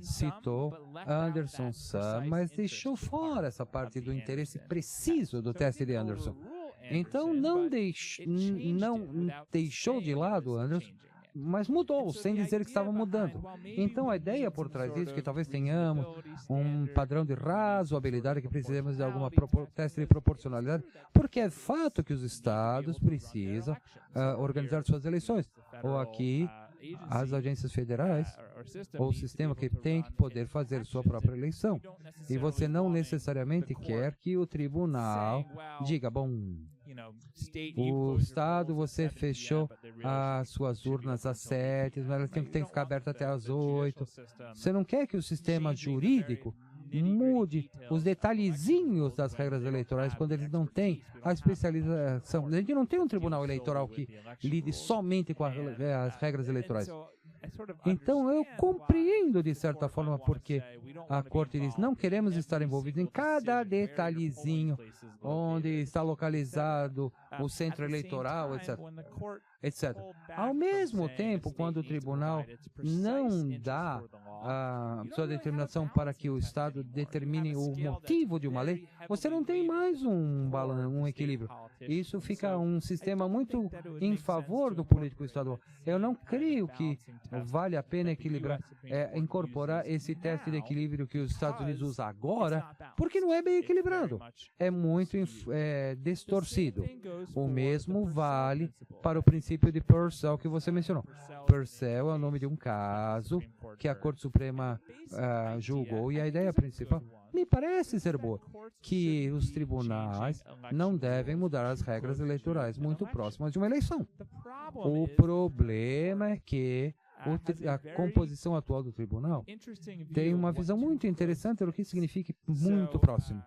citou Anderson Sam, mas deixou fora essa parte do interesse preciso do teste de Anderson. Então, não deixou de lado Anderson, mas mudou, sem dizer que estava mudando. Então, a ideia por trás disso é que talvez tenhamos um padrão de razoabilidade, que precisamos de alguma teste de proporcionalidade, porque é fato que os estados precisam organizar suas eleições. Ou aqui, as agências federais, ou o sistema que tem que poder fazer sua própria eleição. E você não necessariamente quer que o tribunal diga, bom, o Estado, você fechou as suas urnas às 7, mas elas têm que ficar abertas até às 8. Você não quer que o sistema jurídico mude os detalhezinhos das regras eleitorais quando eles não têm a especialização. A gente não tem um tribunal eleitoral que lide somente com as regras eleitorais. Então, eu compreendo, de certa forma, porque a Corte diz, não queremos estar envolvidos em cada detalhezinho, onde está localizado o centro eleitoral, etc. Ao mesmo tempo, quando o tribunal não dá a sua determinação para que o Estado determine o motivo de uma lei, você não tem mais um equilíbrio. Isso fica um sistema muito em favor do político estadual. Eu não creio que vale a pena incorporar esse teste de equilíbrio que os Estados Unidos usam agora, porque não é bem equilibrado. É muito distorcido. O mesmo vale para o princípio de Purcell que você mencionou. Purcell é o nome de um caso que a Corte Suprema julgou, e a ideia principal me parece ser boa, que os tribunais não devem mudar as regras eleitorais muito próximas de uma eleição. O problema é que a composição atual do tribunal tem uma visão muito interessante do que significa muito próximo.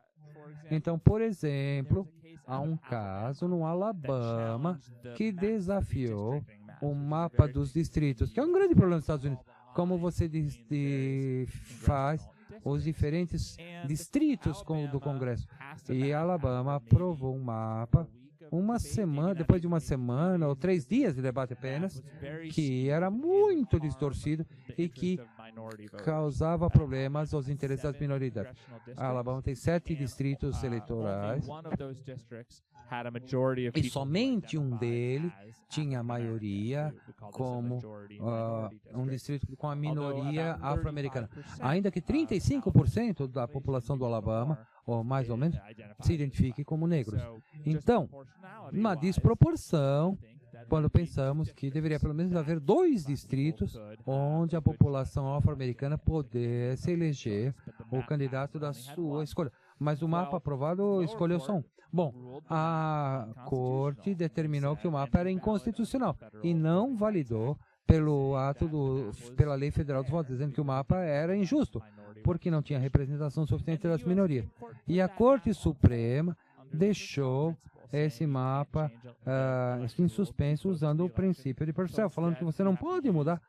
Então, por exemplo, há um caso no Alabama que desafiou o mapa dos distritos, que é um grande problema dos Estados Unidos. Como você faz os diferentes distritos do Congresso. E Alabama aprovou um mapa depois de uma semana ou 3 dias de debate apenas, que era muito distorcido e que causava problemas aos interesses das minorias. A Alabama tem 7 distritos eleitorais e somente um deles tinha maioria como um distrito com a minoria afro-americana. Ainda que 35% da população do Alabama, ou mais ou menos, se identifique como negros. Então, uma desproporção quando pensamos que deveria pelo menos haver 2 distritos onde a população afro-americana pudesse eleger o candidato da sua escolha. Mas o mapa aprovado escolheu só um. Bom, a Corte determinou que o mapa era inconstitucional e não validou pela Lei Federal dos Votos, dizendo que o mapa era injusto, porque não tinha representação suficiente das minorias. E a Corte Suprema deixou esse mapa em suspenso usando o princípio de Purcell, falando que você não pode mudar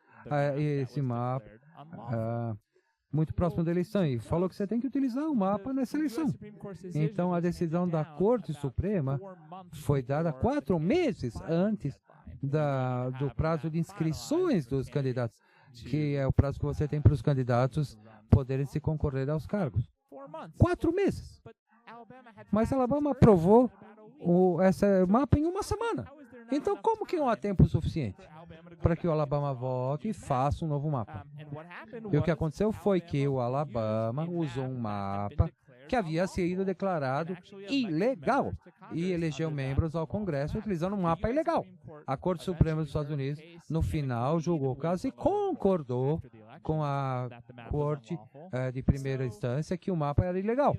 esse mapa muito próximo da eleição, e falou que você tem que utilizar o mapa nessa eleição. Então, a decisão da Corte Suprema foi dada 4 meses antes do prazo de inscrições dos candidatos, que é o prazo que você tem para os candidatos poderem se concorrer aos cargos. 4 meses. Mas Alabama aprovou esse mapa em 1 semana. Então, como que não há tempo suficiente para que o Alabama vote e faça um novo mapa? E o que aconteceu foi que o Alabama usou um mapa que havia sido declarado ilegal e elegeu membros ao Congresso utilizando um mapa ilegal. A Corte Suprema dos Estados Unidos, no final, julgou o caso e concordou com a Corte de primeira instância que o mapa era ilegal.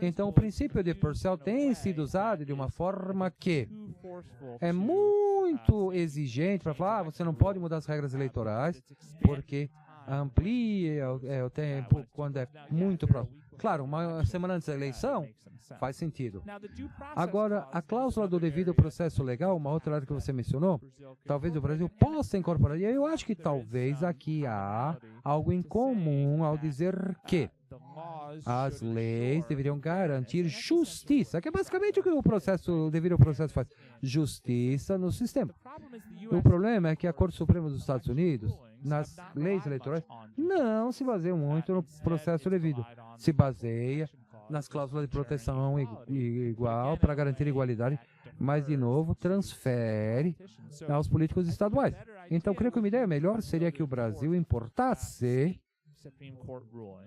Então, o princípio de Purcell tem sido usado de uma forma que é muito exigente para falar, você não pode mudar as regras eleitorais, porque amplia o tempo quando é muito próximo. Claro, 1 semana antes da eleição faz sentido. Agora, a cláusula do devido processo legal, uma outra área que você mencionou, talvez o Brasil possa incorporar. E eu acho que talvez aqui há algo em comum ao dizer que as leis deveriam garantir justiça, que é basicamente o que o devido processo faz. Justiça no sistema. O problema é que a Corte Suprema dos Estados Unidos, nas leis eleitorais, não se baseia muito no processo devido. Se baseia nas cláusulas de proteção igual para garantir igualdade, mas, de novo, transfere aos políticos estaduais. Então, creio que uma ideia melhor seria que o Brasil importasse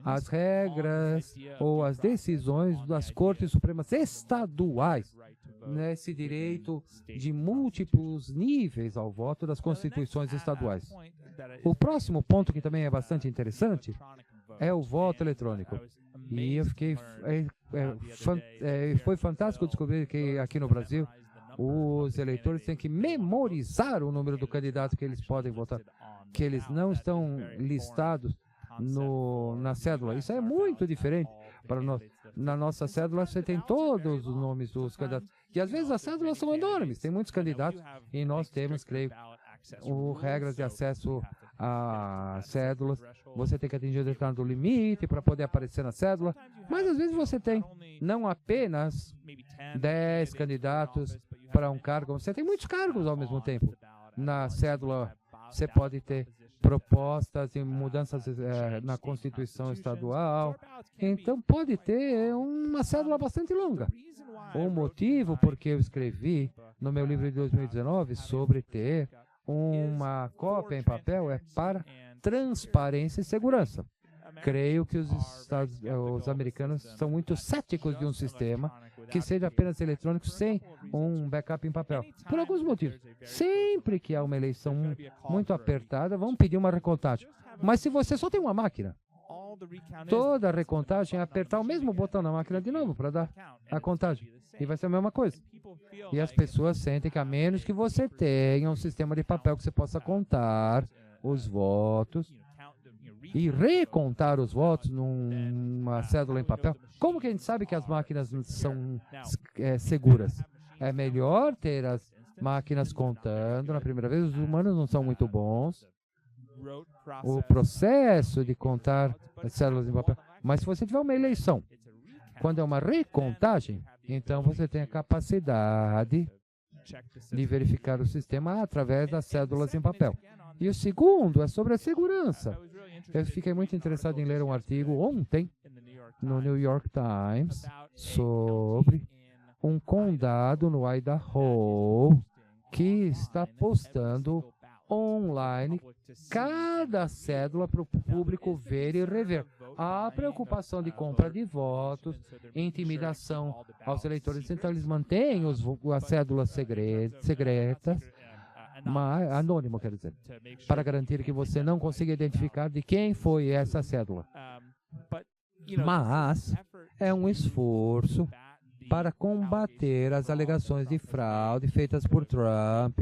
as regras ou as decisões das Cortes Supremas estaduais nesse direito de múltiplos níveis ao voto das constituições estaduais. O próximo ponto, que também é bastante interessante, é o voto eletrônico. E eu fiquei... foi fantástico descobrir que aqui no Brasil os eleitores têm que memorizar o número do candidato que eles podem votar, que eles não estão listados na cédula. Isso é muito diferente para nós. Na nossa cédula você tem todos os nomes dos candidatos. E às vezes as cédulas são enormes, tem muitos candidatos e nós temos, creio, regras de acesso a cédulas. Você tem que atingir o determinado limite para poder aparecer na cédula, mas às vezes você tem não apenas 10 candidatos para um cargo, você tem muitos cargos ao mesmo tempo. Na cédula você pode ter propostas e mudanças na Constituição estadual, então pode ter uma cédula bastante longa. O motivo porque eu escrevi no meu livro de 2019 sobre ter uma cópia em papel é para transparência e segurança. Creio que os americanos são muito céticos de um sistema que seja apenas eletrônico sem um backup em papel. Por alguns motivos. Sempre que há uma eleição muito apertada, vão pedir uma recontagem. Mas se você só tem uma máquina, toda a recontagem é apertar o mesmo botão na máquina de novo para dar a contagem. E vai ser a mesma coisa. E as pessoas sentem que a menos que você tenha um sistema de papel que você possa contar os votos e recontar os votos numa cédula em papel, como que a gente sabe que as máquinas são seguras? É melhor ter as máquinas contando na primeira vez, os humanos não são muito bons. O processo de contar as cédulas em papel. Mas se você tiver uma eleição, quando é uma recontagem, então você tem a capacidade de verificar o sistema através das cédulas em papel. E o segundo é sobre a segurança. Eu fiquei muito interessado em ler um artigo ontem no New York Times sobre um condado no Idaho que está postando online cada cédula para o público ver e rever. Há preocupação de compra de votos, intimidação aos eleitores, então eles mantêm as cédulas secretas, mas anônimo, quer dizer, para garantir que você não consiga identificar de quem foi essa cédula. Mas é um esforço para combater as alegações de fraude feitas por Trump,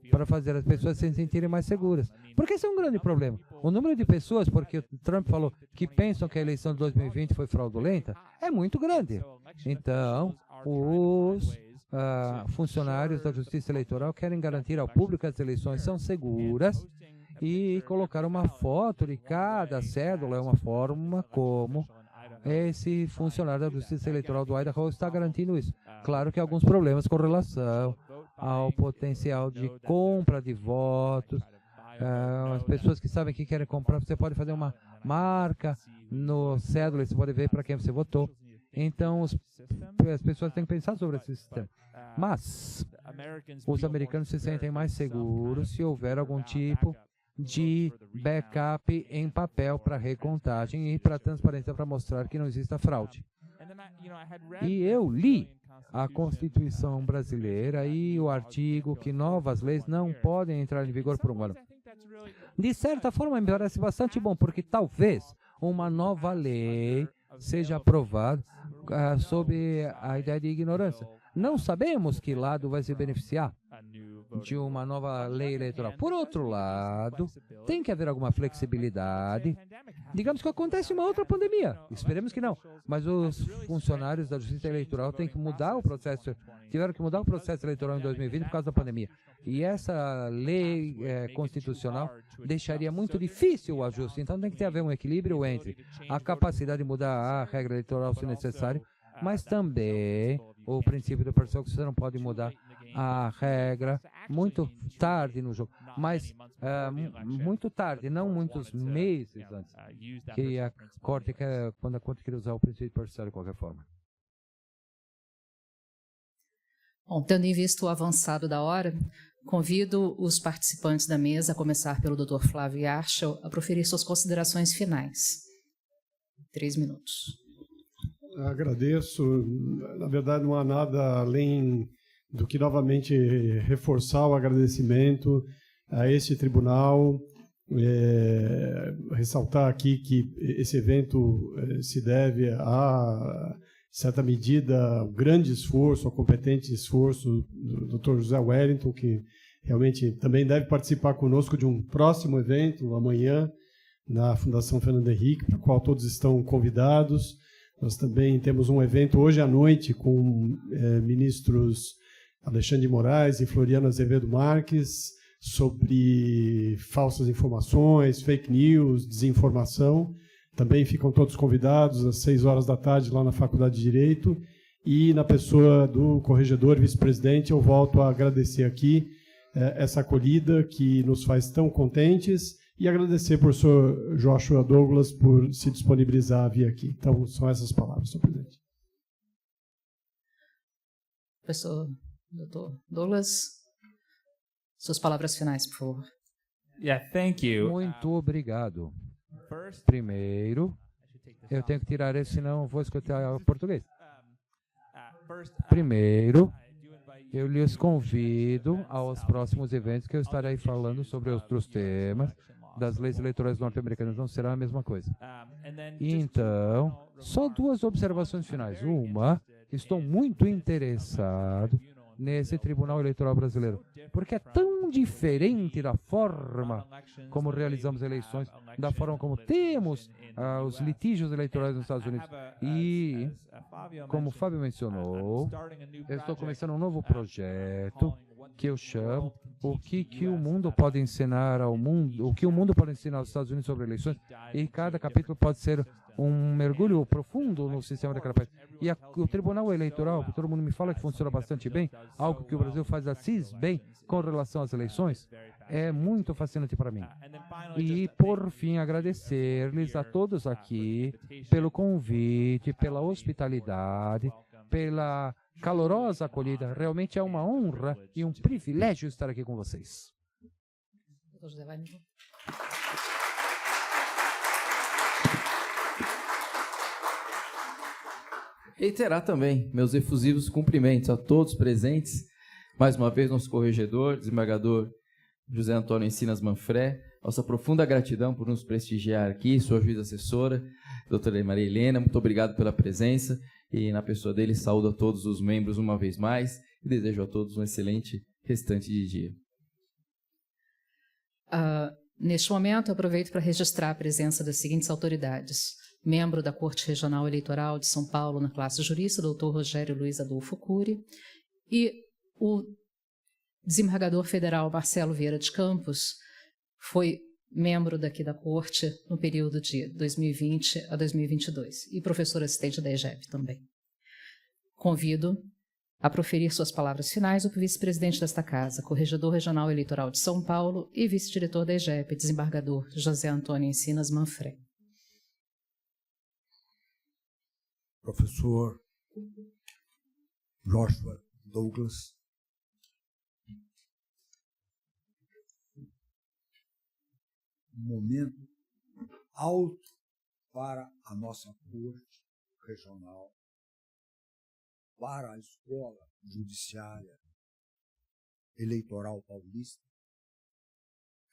para fazer as pessoas se sentirem mais seguras. Porque esse é um grande problema. O número de pessoas, porque o Trump falou que pensam que a eleição de 2020 foi fraudulenta, é muito grande. Então, os funcionários da Justiça Eleitoral querem garantir ao público que as eleições são seguras e colocar uma foto de cada cédula é uma forma como esse funcionário da Justiça Eleitoral do Idaho está garantindo isso. Claro que há alguns problemas com relação ao potencial de compra de votos. As pessoas que sabem que querem comprar, você pode fazer uma marca no cédula e você pode ver para quem você votou. Então, as pessoas têm que pensar sobre esse sistema. Mas os americanos se sentem mais seguros se houver algum tipo de backup em papel para recontagem e para transparência, para mostrar que não exista fraude. E eu li a Constituição brasileira e o artigo que novas leis não podem entrar em vigor por um ano. De certa forma, me parece bastante bom, porque talvez uma nova lei seja aprovada sob a ideia de ignorância. Não sabemos que lado vai se beneficiar de uma nova lei eleitoral. Por outro lado, tem que haver alguma flexibilidade. Digamos que acontece uma outra pandemia. Esperemos que não. Mas os funcionários da Justiça Eleitoral têm que mudar o processo, tiveram que mudar o processo eleitoral em 2020 por causa da pandemia. E essa lei constitucional deixaria muito difícil o ajuste. Então tem que haver um equilíbrio entre a capacidade de mudar a regra eleitoral se necessário, mas também o princípio da pessoa que você não pode mudar a regra muito tarde no jogo, mas muito tarde, não muitos meses antes, que a Corte quando a Corte quer usar o princípio parcial de qualquer forma. Bom, tendo em vista o avançado da hora, convido os participantes da mesa, a começar pelo Dr. Flávio Yarchel, a proferir suas considerações finais. 3 minutos. Agradeço. Na verdade, não há nada além do que novamente reforçar o agradecimento a este tribunal, ressaltar aqui que esse evento se deve a, em certa medida, ao grande esforço, ao competente esforço do Dr. José Wellington, que realmente também deve participar conosco de um próximo evento, amanhã, na Fundação Fernando Henrique, para o qual todos estão convidados. Nós também temos um evento hoje à noite com ministros Alexandre de Moraes e Floriano Azevedo Marques sobre falsas informações, fake news, desinformação. Também ficam todos convidados às 6 horas da tarde lá na Faculdade de Direito. E na pessoa do corregedor vice-presidente, eu volto a agradecer aqui essa acolhida que nos faz tão contentes e agradecer por Sr. Joshua Douglas por se disponibilizar a vir aqui. Então, são essas palavras, Sr. Presidente. Professor Dr. Douglas, suas palavras finais, por favor. Thank you. Muito obrigado. Primeiro, eu tenho que tirar esse, senão eu vou escutar o português. Primeiro, eu lhes convido aos próximos eventos que eu estarei falando sobre outros temas das leis eleitorais norte-americanas. Não será a mesma coisa. Então, só 2 observações finais. Uma, estou muito interessado nesse Tribunal Eleitoral Brasileiro, porque é tão diferente da forma como realizamos eleições, da forma como temos os litígios eleitorais nos Estados Unidos. E, como o Fábio mencionou, eu estou começando um novo projeto que eu chamo o que o mundo pode ensinar ao mundo, o que o mundo pode ensinar aos Estados Unidos sobre eleições, e cada capítulo pode ser um mergulho profundo no sistema daquela país. E o Tribunal Eleitoral, que todo mundo me fala que funciona bastante bem, algo que o Brasil faz assim bem com relação às eleições, é muito fascinante para mim. E, por fim, agradecer-lhes a todos aqui pelo convite, pela hospitalidade, pela calorosa acolhida. Realmente é uma honra e um privilégio estar aqui com vocês. Reiterar também meus efusivos cumprimentos a todos presentes. Mais uma vez, nosso corregedor, desembargador José Antônio Encinas Manfré, nossa profunda gratidão por nos prestigiar aqui, sua juíza assessora, doutora Maria Helena, muito obrigado pela presença e, na pessoa dele, saúdo a todos os membros uma vez mais e desejo a todos um excelente restante de dia. Neste momento, aproveito para registrar a presença das seguintes autoridades. Membro da Corte Regional Eleitoral de São Paulo na classe jurista, doutor Rogério Luiz Adolfo Cury, e o desembargador federal Marcelo Vieira de Campos foi membro daqui da Corte no período de 2020 a 2022 e professor assistente da EGEP também. Convido a proferir suas palavras finais o vice-presidente desta Casa, corregedor regional eleitoral de São Paulo e vice-diretor da EGEP, desembargador José Antônio Encinas Manfré. Professor Joshua Douglas, um momento alto para a nossa Corte Regional, para a Escola Judiciária Eleitoral Paulista,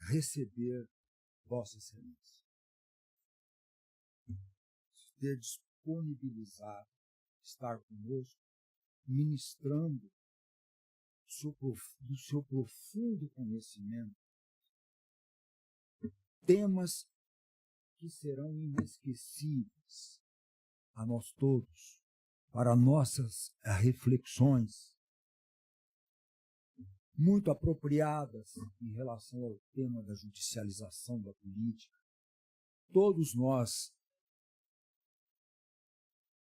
receber Vossa Excelência, ter disponibilizado, estar conosco, ministrando do seu profundo conhecimento temas que serão inesquecíveis a nós todos, para nossas reflexões, muito apropriadas em relação ao tema da judicialização da política. Todos nós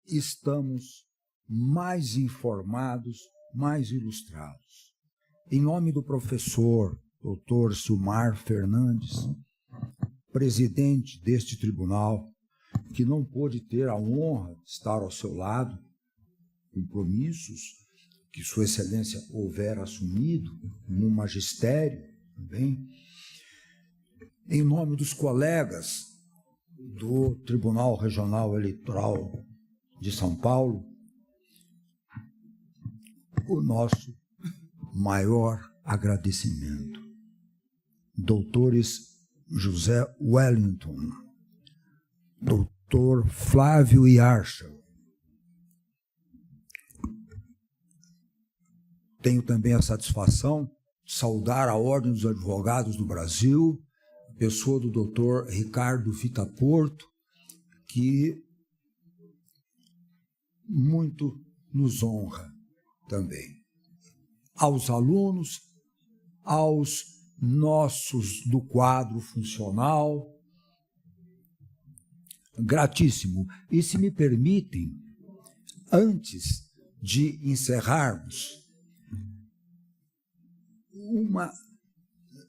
estamos mais informados, mais ilustrados. Em nome do professor Dr. Silmar Fernandes, presidente deste tribunal, que não pôde ter a honra de estar ao seu lado, compromissos que Sua Excelência houver assumido no magistério também, em nome dos colegas do Tribunal Regional Eleitoral de São Paulo, o nosso maior agradecimento. Doutores José Wellington, doutor Flávio Yarchel. Tenho também a satisfação de saudar a Ordem dos Advogados do Brasil, a pessoa do doutor Ricardo Vita Porto, que muito nos honra também. Aos alunos, aos nossos do quadro funcional, gratíssimo. E se me permitem, antes de encerrarmos, uma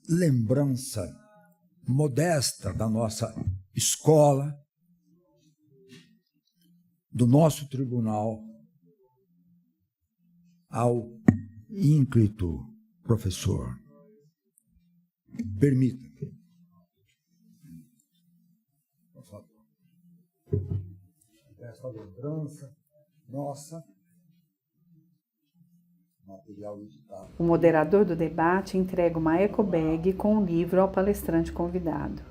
lembrança modesta da nossa escola, do nosso tribunal, ao ínclito professor. Permita-me. Por favor. Esta lembrança nossa, material editado. O moderador do debate entrega uma eco-bag com um livro ao palestrante convidado.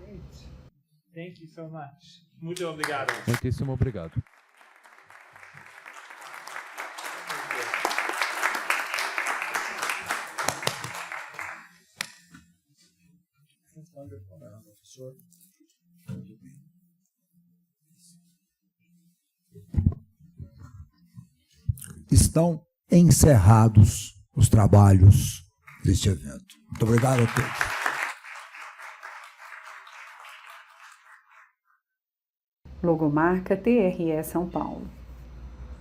Thank you so much. Muito obrigado. Muitíssimo obrigado. Professor. Estão encerrados os trabalhos deste evento. Muito obrigado a todos. Logomarca TRE São Paulo.